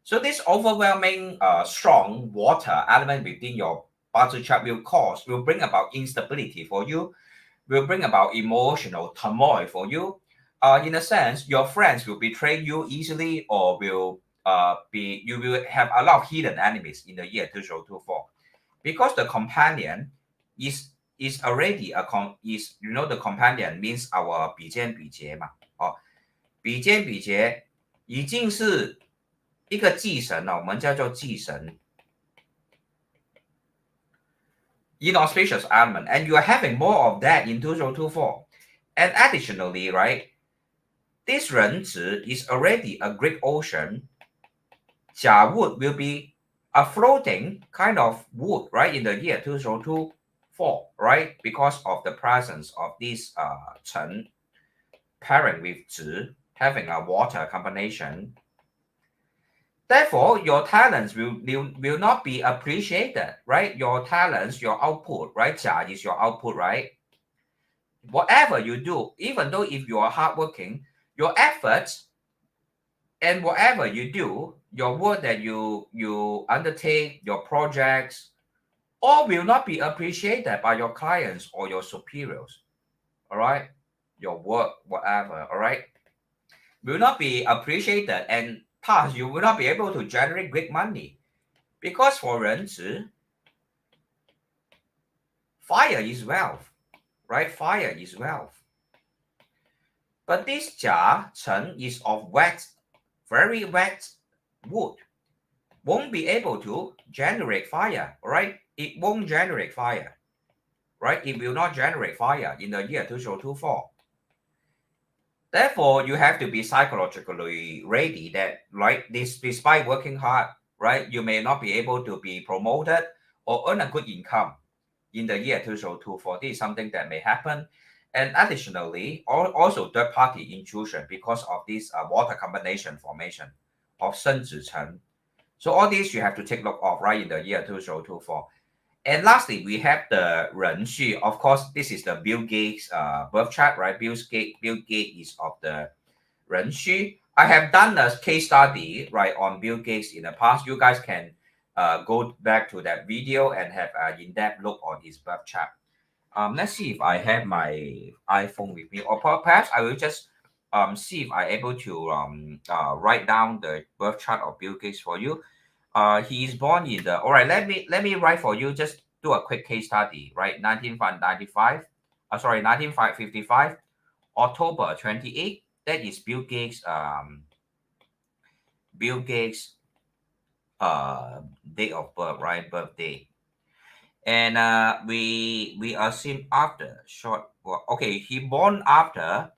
A: So this overwhelming strong water element within your BaZi chart will bring about instability for you, will bring about emotional turmoil for you. In a sense, your friends will betray you easily, or you will have a lot of hidden enemies in the year 2024, because the companion is already the companion means our 比肩比劫嘛，比肩比劫已经是一个忌神了，我们叫做忌神 inauspicious element, and you are having more of that in 2024. And additionally, right, this 人子 is already a Greek ocean. Jia wood will be a floating kind of wood, right, in the year 2024, right, because of the presence of this Chen pairing with Zi, having a water combination. Therefore, your talents will not be appreciated, right? Your talents, your output, right? Jia is your output, right? Whatever you do, even though if you are hardworking, your efforts and whatever you do, your work that you undertake, your projects, all will not be appreciated by your clients or your superiors. All right, your work, whatever, all right, will not be appreciated, and thus you will not be able to generate great money, because for 人子, fire is wealth, right? Fire is wealth. But this Jia Chen is of wet, very wet wood, won't be able to generate fire, right? It won't generate fire, right? It will not generate fire in the year 2024. Therefore, you have to be psychologically ready that, right, despite working hard, right, you may not be able to be promoted or earn a good income in the year 2024. This is something that may happen. And additionally, also third-party intrusion because of this water combination formation of Shen Zi Chen. So all these you have to take note of, right, in the year 2024. And lastly, we have the Ren Xu. Of course, this is the Bill Gates birth chart, right? Bill Gates is of the Ren Xu. I have done a case study, right, on Bill Gates in the past. You guys can go back to that video and have an in-depth look on his birth chart. Let's see if I have my iPhone with me, or perhaps I will just see if I'm able to write down the birth chart of Bill Gates for you. He is born in the. All right, let me write for you. Just do a quick case study. Right, 1955. 1955, October 28th. That is Bill Gates. Bill Gates. Date of birth, right? Birthday. And we assume after short. Well, okay, he born after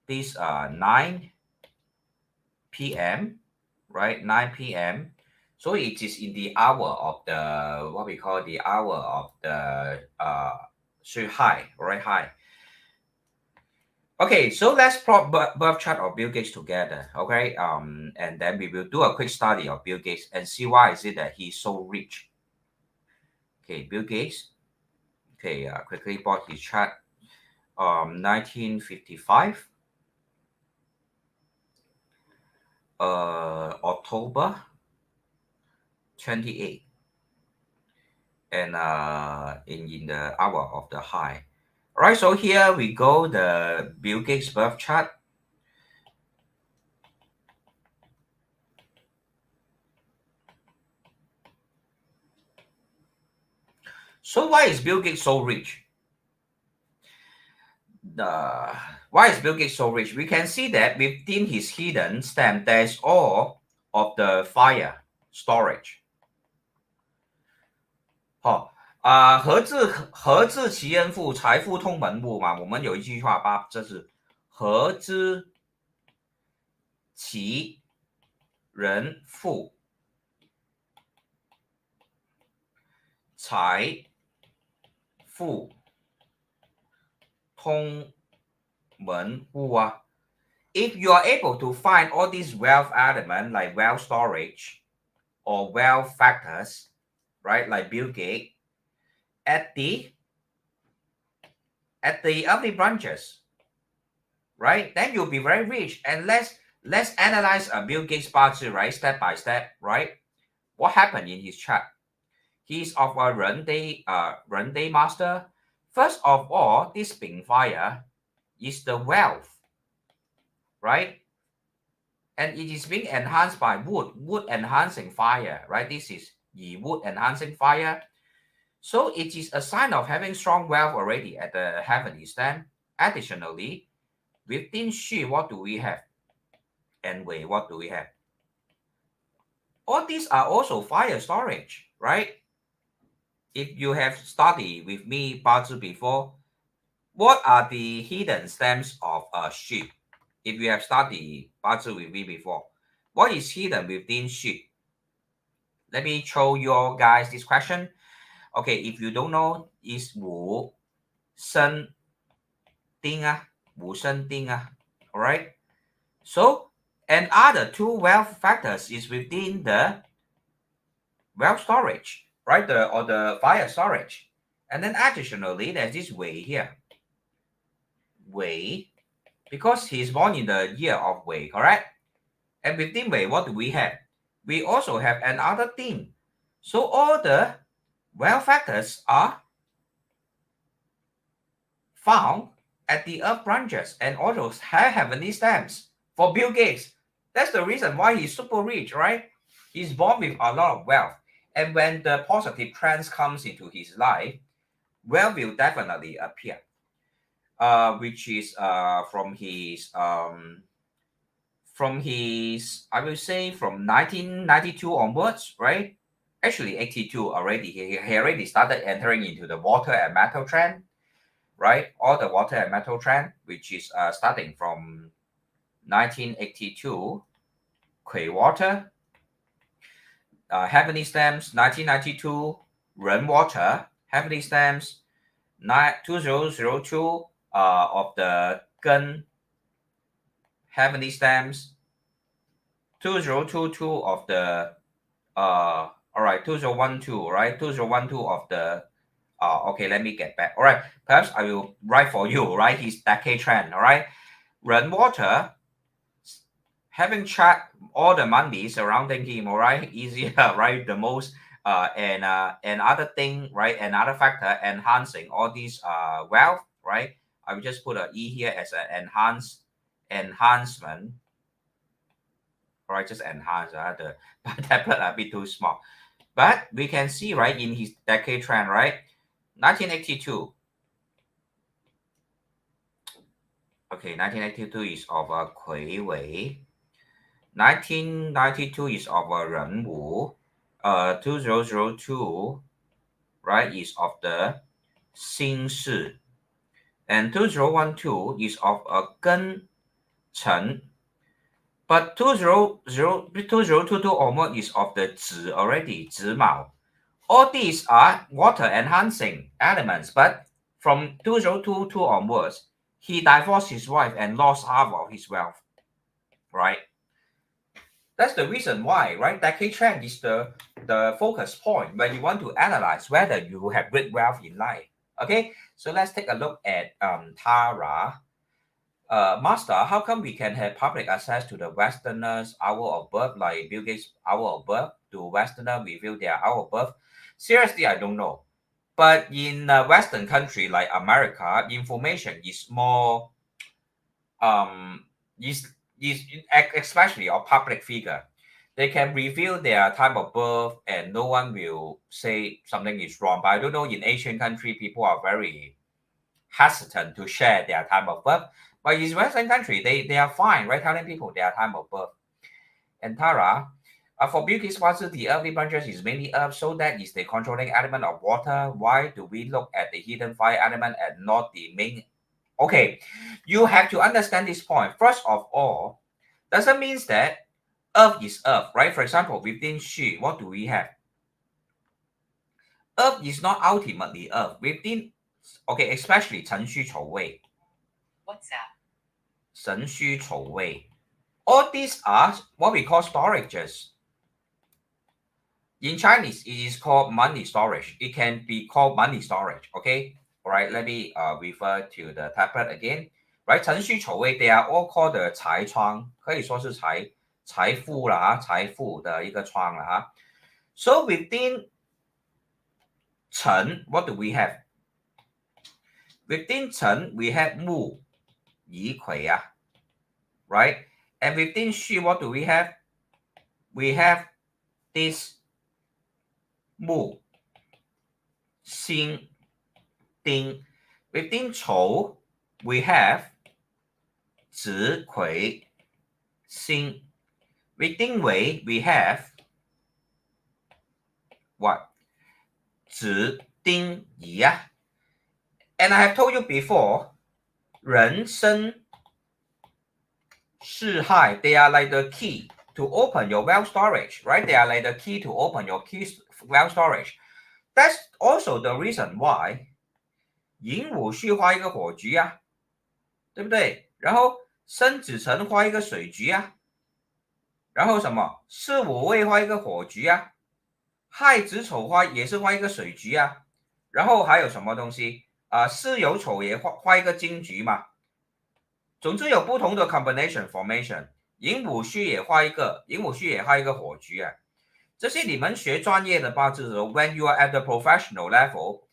A: this 9 p.m. right, 9 p.m. So it is in the hour of the what we call the hour of the Si Hua, right? High. Okay, so let's plot birth chart of Bill Gates together. Okay, and then we will do a quick study of Bill Gates and see why is it that he's so rich. Okay, Bill Gates. Okay, quickly plot his chart. 1955. October 28, and in the hour of the high. All right, so here we go, the Bill Gates birth chart. So why is Bill Gates so rich? why is Bill Gates so rich? We can see that within his hidden stem, there's all of the fire storage. 好，何知其恩富，财富通门户嘛。我们有一句话吧，这是何知其人富，财富通门户啊。If you are able to find all these wealth elements like wealth storage or wealth factors, right, like Bill Gates, at the early branches, right, then you'll be very rich. And let's analyze Bill Gates' BaZi, right, step by step, right? What happened in his chart? He's of a Ren Daymaster. First of all, this Bing fire is the wealth, right? And it is being enhanced by wood enhancing fire, right? This is Yi wood enhancing fire. So it is a sign of having strong wealth already at the heavenly stem. Additionally, within Shi, what do we have? And Wei, what do we have? All these are also fire storage, right? If you have studied with me BaZi before, what are the hidden stems of a Shi? If you have studied BaZi with me before, what is hidden within Shi? Let me show you guys this question. Okay, if you don't know, it's Wu Shen Ding Wu Shen Ding all right? So, and other two wealth factors is within the wealth storage, right? Or the fire storage. And then additionally, there's this Wei here. Wei, because he's born in the year of Wei, correct? And within Wei, what do we have? We also have another thing. So all the wealth factors are found at the earth branches and also have heavenly stems. For Bill Gates, that's the reason why he's super rich, right? He's born with a lot of wealth. And when the positive trends comes into his life, wealth will definitely appear. Which is from his I will say from 1992 onwards, right? Actually 82 already. He already started entering into the water and metal trend, right? All the water and metal trend, which is starting from 1982, Kui water, heavenly stems, 1992, Ren water, heavenly stems, 2002 of the Gun heavenly stems, 2022 of the all right, 2012, right? 2012 of the okay, let me get back. All right, perhaps I will write for you, right? His decade trend, all right? Ren water having checked all the money surrounding him, all right, easier, right? The most and other thing, right? Another factor enhancing all these wealth, right? I will just put an E here as an enhancement. All right, just enhance the tablet a bit too small. But we can see, right, in his decade trend, right? 1982. Okay, 1982 is of a Kui Wei. 1992 is of a Ren Wu. 2002, right, is of the Xin Shi. And 2012 is of a Gen Chen. But 2022 onward is of the Zi already, Zi Mao. All these are water enhancing elements, but from 2022 onwards, he divorced his wife and lost half of his wealth, right? That's the reason why, right? Decade trend is the focus point when you want to analyze whether you have great wealth in life. Okay, so let's take a look at Tara. Master, how come we can have public access to the Westerners' hour of birth, like Bill Gates' hour of birth? Do Westerners reveal their hour of birth? Seriously, I don't know. But in a Western country like America, information is more is especially a public figure. They can reveal their time of birth and no one will say something is wrong. But I don't know, in Asian country, people are very hesitant to share their time of birth. But in Western country, they are fine, right? Telling people their time of birth. And Tara, for Bilqis Bazi, the earthly branches is mainly earth, so that is the controlling element of water. Why do we look at the hidden fire element and not the main? Okay, you have to understand this point. First of all, doesn't mean that earth is earth, right? For example, within Xu, what do we have? Earth is not ultimately earth. Within, okay, especially 辰戌丑未,
B: WhatsApp.
A: 辰戌丑未. All these are what we call storages. In Chinese, it is called money storage. It can be called money storage. Okay. All right. Let me refer to the tablet again. Right. 辰戌丑未, they are all called the 财窗,可以说是财富啦,财富的一个窗啦哈. So within 辰, what do we have? Within 辰, we have 木,乙癸啊, right? And within 戌, what do we have? We have this 木, 辛, 丁. Within 丑, we have 子, 癸, 辛. Within 未, we have what? 子, 丁, 乙啊. And I have told you before, 人生四害, they are like the key to open your well storage, right? They are like the key to open your well storage. That's also the reason why 寅午戌画一个火局啊，对不对？然后申子辰画一个水局啊，然后什么巳午未画一个火局啊，亥子丑花也是画一个水局啊，然后还有什么东西啊？巳酉丑也画一个金局嘛。总之有不同的 combination formation， 寅午戌也画一个火局啊。这些你们学专业的八字的时候 ，when you are at the professional level,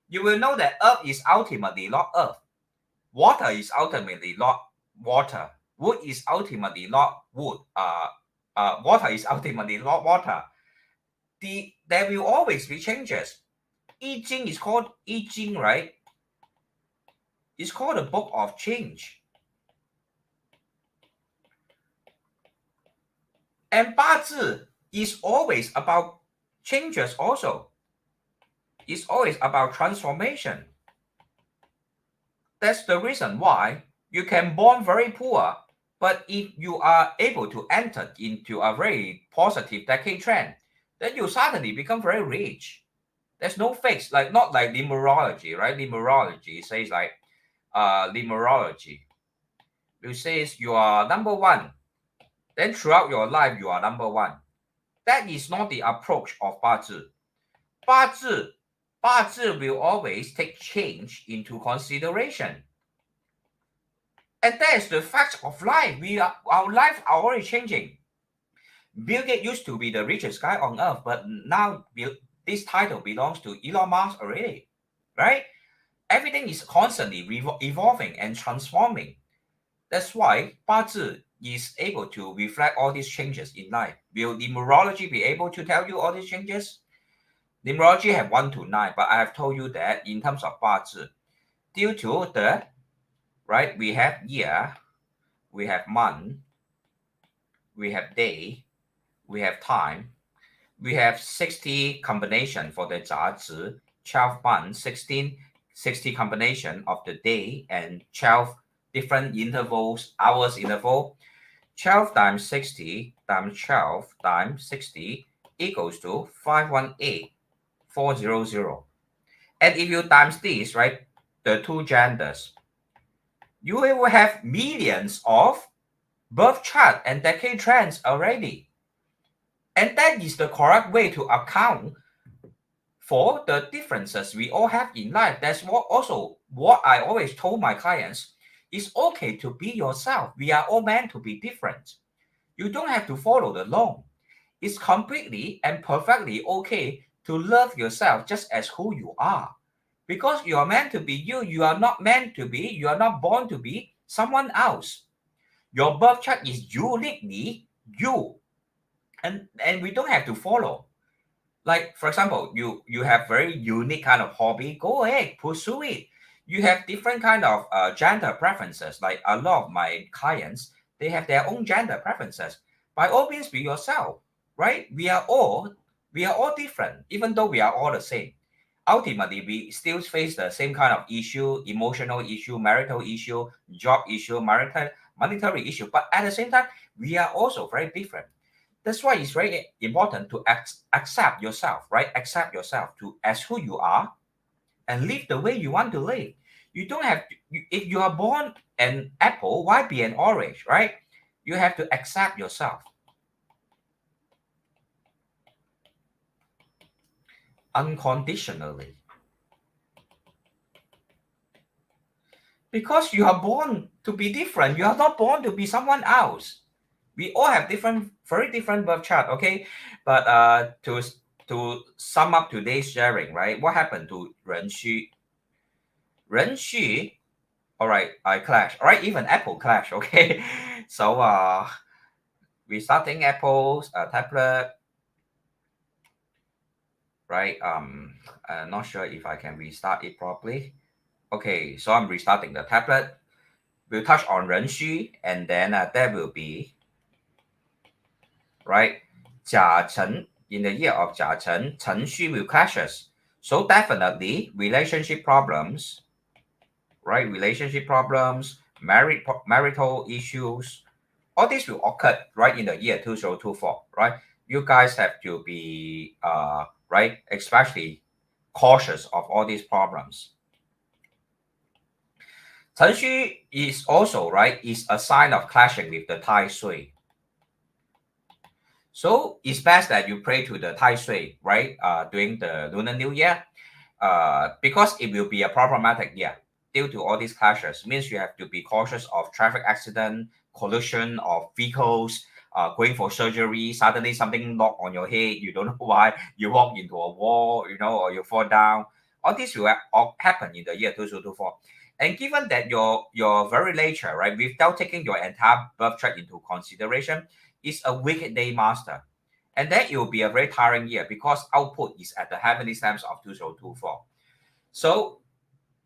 A: you will know that earth is ultimately not earth, water is ultimately not water, wood is ultimately not wood, water is ultimately not water. There will always be changes. I Ching is called I Ching, right? It's called a book of change. And BaZi is always about changes also. It's always about transformation. That's the reason why you can born very poor, but if you are able to enter into a very positive decade trend, then you suddenly become very rich. There's no fix, like not like numerology, right? Numerology says like numerology. It says you are number one. Then throughout your life, you are number one. That is not the approach of BaZi. BaZi will always take change into consideration. And that is the fact of life. Our life are already changing. Bill Gates used to be the richest guy on earth, but now this title belongs to Elon Musk already, right? Everything is constantly evolving and transforming. That's why BaZi is able to reflect all these changes in life. Will numerology be able to tell you all these changes? Numerology have 1 to 9, but I have told you that in terms of BaZi, due to the, right, we have year, we have month, we have day, we have time, we have 60 combination for the 杂支, 12 months, 60 combination of the day, and 12 different intervals, hours interval. 12 times 60 times 12 times 60 equals to 518,400. And if you times this, right, the two genders, you will have millions of birth chart and decade trends already. And that is the correct way to account for the differences we all have in life. That's what I always told my clients. It's okay to be yourself. We are all meant to be different. You don't have to follow the norm. It's completely and perfectly okay to love yourself just as who you are. Because you are meant to be you. You are not born to be someone else. Your birth chart is uniquely you. And we don't have to follow. Like, for example, you have very unique kind of hobby. Go ahead, pursue it. You have different kind of gender preferences. Like a lot of my clients, they have their own gender preferences. By all means, be yourself, right? We are all different, even though we are all the same. Ultimately, we still face the same kind of issue, emotional issue, marital issue, job issue, monetary issue. But at the same time, we are also very different. That's why it's very important to accept yourself, right? Accept yourself to as who you are and live the way you want to live. You don't have to, if you are born an apple, why be an orange, right? You have to accept yourself unconditionally. Because you are born to be different. You are not born to be someone else. We all have different, very different birth chart, okay? But to sum up today's sharing, right? What happened to Ren Xu? Ren Xu, all right, I clash. All right, even Apple clash, okay? So restarting Apple's tablet, right? I'm not sure if I can restart it properly. Okay, so I'm restarting the tablet. We'll touch on Ren Xu, and then there will be, right, Jia Chen. In the year of Jia Chen, Chen Xu will clashes. So definitely relationship problems, right? Relationship problems, marital issues, all this will occur right in the year 2024, right? You guys have to be right, especially cautious of all these problems. Chen Xu is also, right, is a sign of clashing with the Tai Sui. So it's best that you pray to the Tai Sui, right, during the Lunar New Year, because it will be a problematic year due to all these clashes. Means you have to be cautious of traffic accident, collision of vehicles, going for surgery. Suddenly something knock on your head, you don't know why. You walk into a wall, or you fall down. All this will all happen in the year 2024. And given that your very nature, right, without taking your entire birth chart into consideration, is a weak Daymaster. And then it will be a very tiring year because output is at the heavenly stamps of 2024. So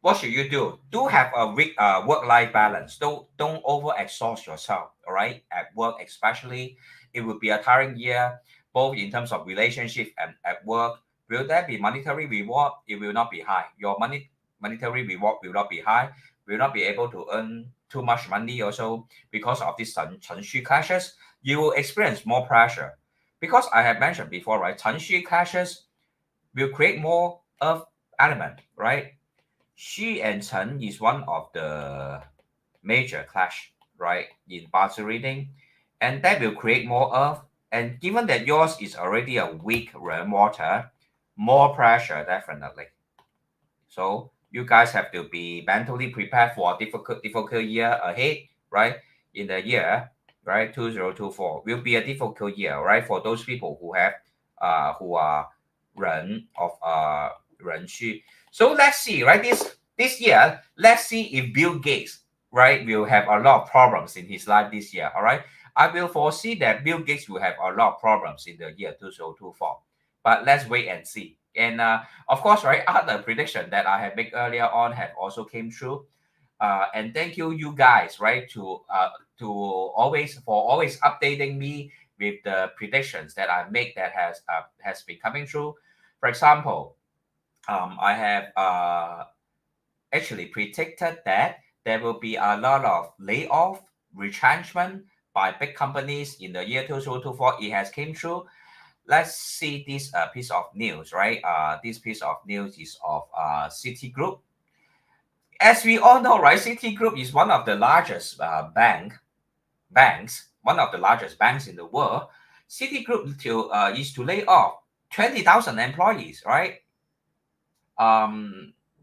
A: what should you do? Do have a weak work-life balance. Don't overexhaust yourself. All right, at work especially, it will be a tiring year, both in terms of relationship and at work. Will there be monetary reward? It will not be high. Your monetary reward will not be high. Will not be able to earn too much money also because of this Chen Xu clashes. You will experience more pressure because I have mentioned before, right? Chen Xu clashes will create more earth element, right? Xu and Chen is one of the major clash, right, in BaZi reading, and that will create more earth. And given that yours is already a weak rainwater, more pressure definitely. So you guys have to be mentally prepared for a difficult year ahead, right? In the year, right, 2024 will be a difficult year, right, for those people who are Ren of Ren Xu. So let's see, right? This year, let's see if Bill Gates, right, will have a lot of problems in his life this year. All right. I will foresee that Bill Gates will have a lot of problems in the year 2024. But let's wait and see. And of course, right, other prediction that I had made earlier on have also came true. And thank you guys, right, to always updating me with the predictions that I make that has been coming true. For example, I have actually predicted that there will be a lot of layoff, retrenchment by big companies in the year 2024. It has came true. Let's see this piece of news, right? This piece of news is of Citigroup. As we all know, right, Citigroup is one of the largest banks, one of the largest banks in the world. Citigroup is to lay off 20,000 employees, right?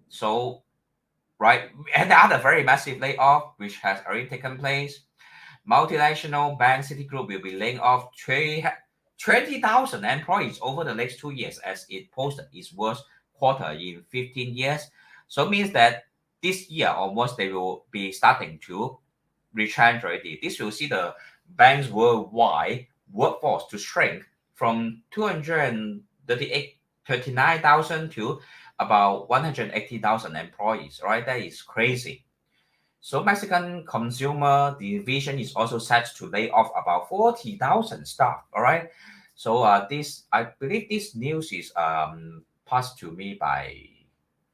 A: So, right, and the other very massive layoff which has already taken place. Multinational bank Citigroup will be laying off 20,000 employees over the next 2 years as it posted its worst quarter in 15 years. So it means that this year almost they will be starting to retrench already. This will see the bank's worldwide workforce to shrink from 238 39,000 to about 180,000 employees, right? That is crazy. So Mexican Consumer Division is also set to lay off about 40,000 staff, all right? So this, I believe this news is passed to me by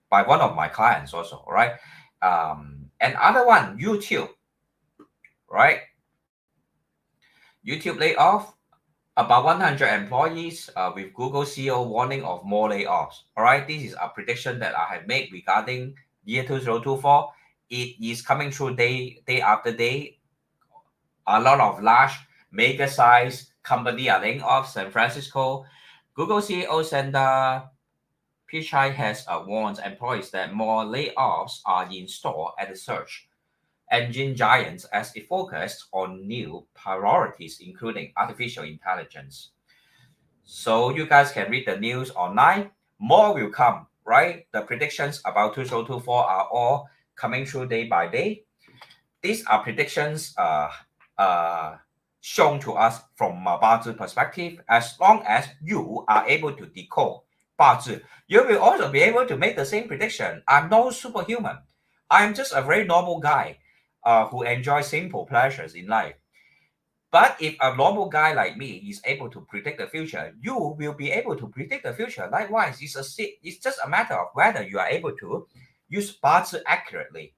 A: one of my clients also, all right? And other one, YouTube, right? YouTube lay off about 100 employees with Google CEO warning of more layoffs. All right, this is a prediction that I have made regarding year 2024. It is coming through day after day. A lot of large, mega size company are laying off. San Francisco, Google CEO Sundar Pichai has warned employees that more layoffs are in store at the search engine giants as it focused on new priorities, including artificial intelligence. So you guys can read the news online. More will come, right? The predictions about 2024 are all coming through day by day. These are predictions uh, shown to us from a BaZi perspective. As long as you are able to decode BaZi, you will also be able to make the same prediction. I'm no superhuman. I'm just a very normal guy who enjoys simple pleasures in life. But if a normal guy like me is able to predict the future, you will be able to predict the future. Likewise, it's just a matter of whether you are able to use BaZi accurately.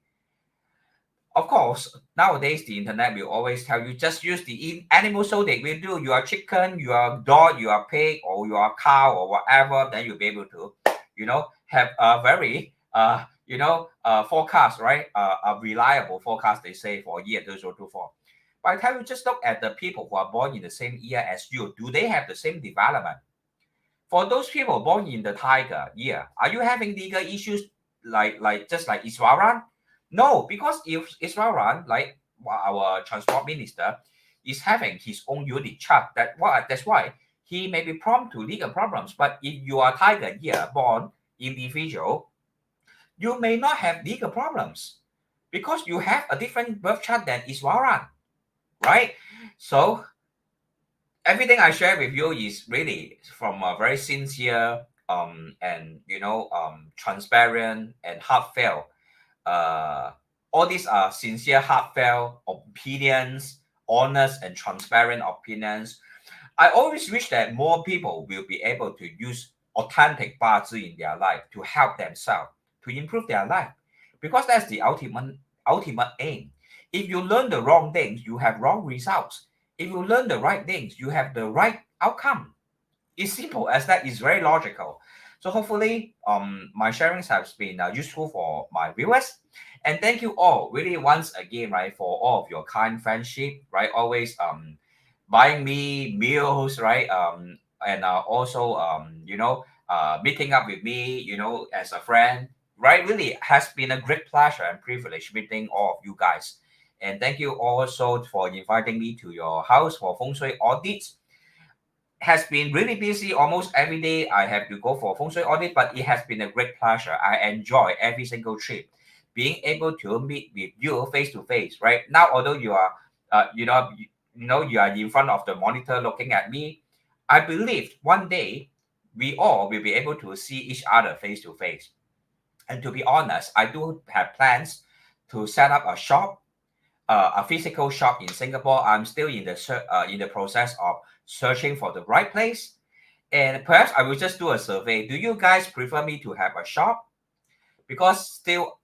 A: Of course, nowadays the internet will always tell you just use the animal zodiac. Will do. You are chicken, you are dog, you are pig, or you are cow, or whatever. Then you'll be able to, have a very forecast, right? A reliable forecast. They say for year 2024. By the time you just look at the people who are born in the same year as you, do they have the same development? For those people born in the tiger year, are you having legal issues like Iswaran? No, because if Iswaran, like our transport minister, is having his own unique chart, that's why he may be prone to legal problems. But if you are tiger year born individual, you may not have legal problems because you have a different birth chart than Iswaran, right? So everything I share with you is really from a very sincere and transparent and heartfelt. Uh, all these are sincere, heartfelt opinions, honest and transparent opinions. I always wish that more people will be able to use authentic BaZi in their life to help themselves to improve their life, because that's the ultimate aim. If you learn the wrong things, you have wrong results. If you learn the right things, you have the right outcome. It's simple as that. It's very logical. So hopefully, my sharings have been useful for my viewers, and thank you all really once again, right, for all of your kind friendship, right? Always buying me meals, right? And also meeting up with me, as a friend, right? Really has been a great pleasure and privilege meeting all of you guys. And thank you also for inviting me to your house for feng shui audits. Has been really busy almost every day. I have to go for feng shui audit, but it has been a great pleasure. I enjoy every single trip, being able to meet with you face to face. Right now, although you are, you are in front of the monitor looking at me, I believe one day we all will be able to see each other face to face. And to be honest, I do have plans to set up a physical shop in Singapore. I'm still in the process of searching for the right place, and perhaps I will just do a survey. Do you guys prefer me to have a shop? Because still,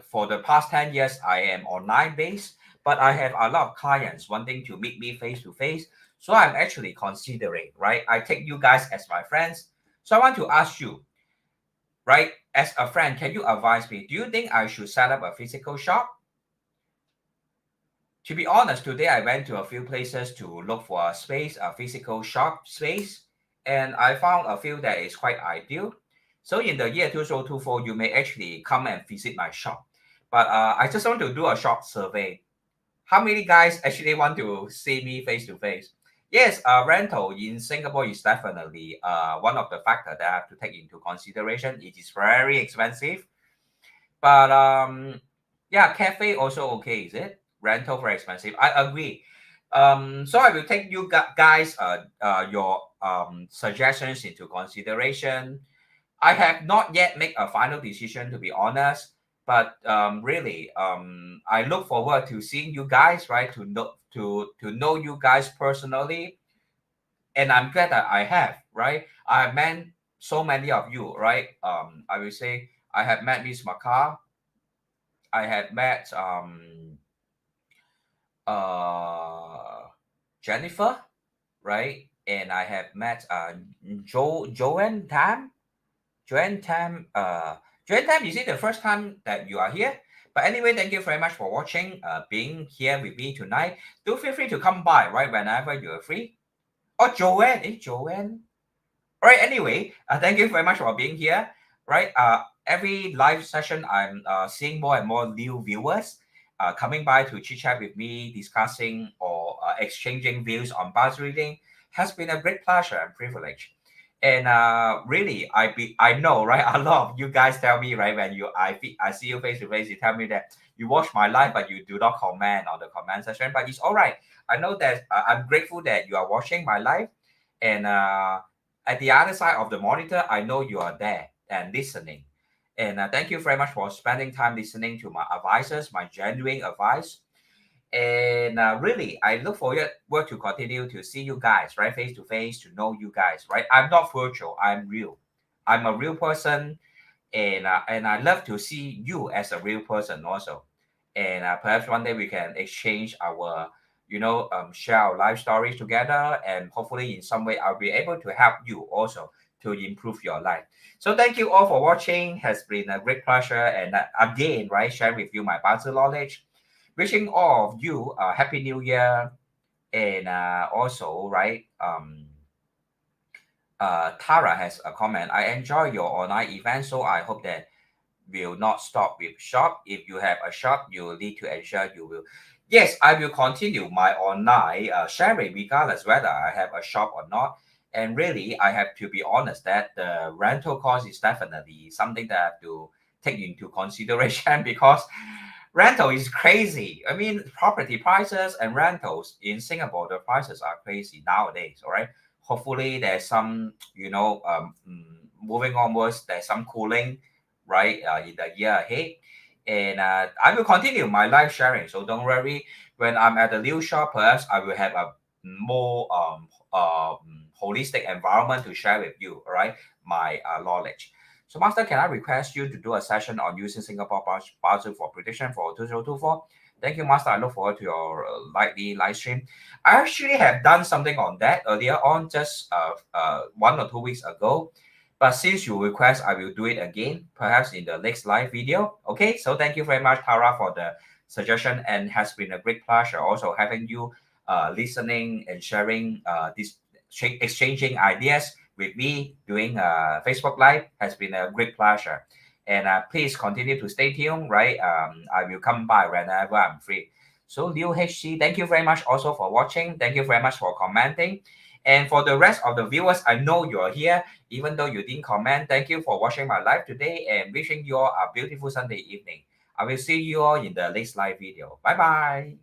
A: for the past 10 years, I am online based, but I have a lot of clients wanting to meet me face to face. So I'm actually considering, right? I take you guys as my friends. So I want to ask you, right, as a friend, can you advise me? Do you think I should set up a physical shop? To be honest, today I went to a few places to look for a space, a physical shop space, and I found a few that is quite ideal. So in the year 2024, you may actually come and visit my shop. But I just want to do a short survey. How many guys actually want to see me face to face? Yes, rental in Singapore is definitely one of the factors that I have to take into consideration. It is very expensive. But yeah, cafe also okay, is it? Rental very expensive. I agree. So I will take you guys your suggestions into consideration. I have not yet made a final decision, to be honest. But really, I look forward to seeing you guys, right? To know you guys personally, and I'm glad that I have, right? I have met so many of you, right? I will say I have met Miss Makar. I have met uh Jennifer, right? And I have met Joanne Tam. Joanne Tam, Joanne Tam, is it the first time that you are here? But anyway, thank you very much for watching, being here with me tonight. Do feel free to come by, right, whenever you're free. Oh, Joanne, Joanne. All right, anyway, thank you very much for being here, right? Every live session, I'm seeing more and more new viewers coming by to chit chat with me, discussing or exchanging views on BaZi reading. Has been a great pleasure and privilege. And really, I know, right? A lot of you guys tell me, right, when I see you face to face, you tell me that you watch my live, but you do not comment on the comment section. But it's all right. I know that I'm grateful that you are watching my live, and at the other side of the monitor, I know you are there and listening. And thank you very much for spending time listening to my advices, my genuine advice. And really, I look forward to continue to see you guys, right, face to face, to know you guys, right. I'm not virtual, I'm real. I'm a real person, and I love to see you as a real person also. And perhaps one day we can exchange our, share our life stories together, and hopefully in some way I'll be able to help you also to improve your life. So thank you all for watching. Has been a great pleasure, and again, right, sharing with you my BaZi knowledge. Wishing all of you a happy new year, and also, right, Tara has a comment. I enjoy your online event, so I hope that will not stop with shop. If you have a shop, you need to ensure you will. Yes, I will continue my online sharing regardless whether I have a shop or not. And really, I have to be honest that the rental cost is definitely something that I have to take into consideration because rental is crazy. I mean, property prices and rentals in Singapore, the prices are crazy nowadays. All right. Hopefully, there's some, moving onwards, there's some cooling, right, in the year ahead. And I will continue my live sharing. So don't worry. When I'm at the new shop, perhaps I will have a more holistic environment to share with you, all right, my knowledge. So, Master, can I request you to do a session on using Singapore BaZi for prediction for 2024? Thank you, Master. I look forward to your likely live stream. I actually have done something on that earlier on, just 1 or 2 weeks ago. But since you request, I will do it again, perhaps in the next live video. Okay, so thank you very much, Tara, for the suggestion, and has been a great pleasure also having you listening and sharing exchanging ideas with me doing Facebook Live. Has been a great pleasure. And please continue to stay tuned, right? I will come by whenever I'm free. So Liu HC, thank you very much also for watching. Thank you very much for commenting. And for the rest of the viewers, I know you're here, even though you didn't comment. Thank you for watching my live today and wishing you all a beautiful Sunday evening. I will see you all in the next live video. Bye bye.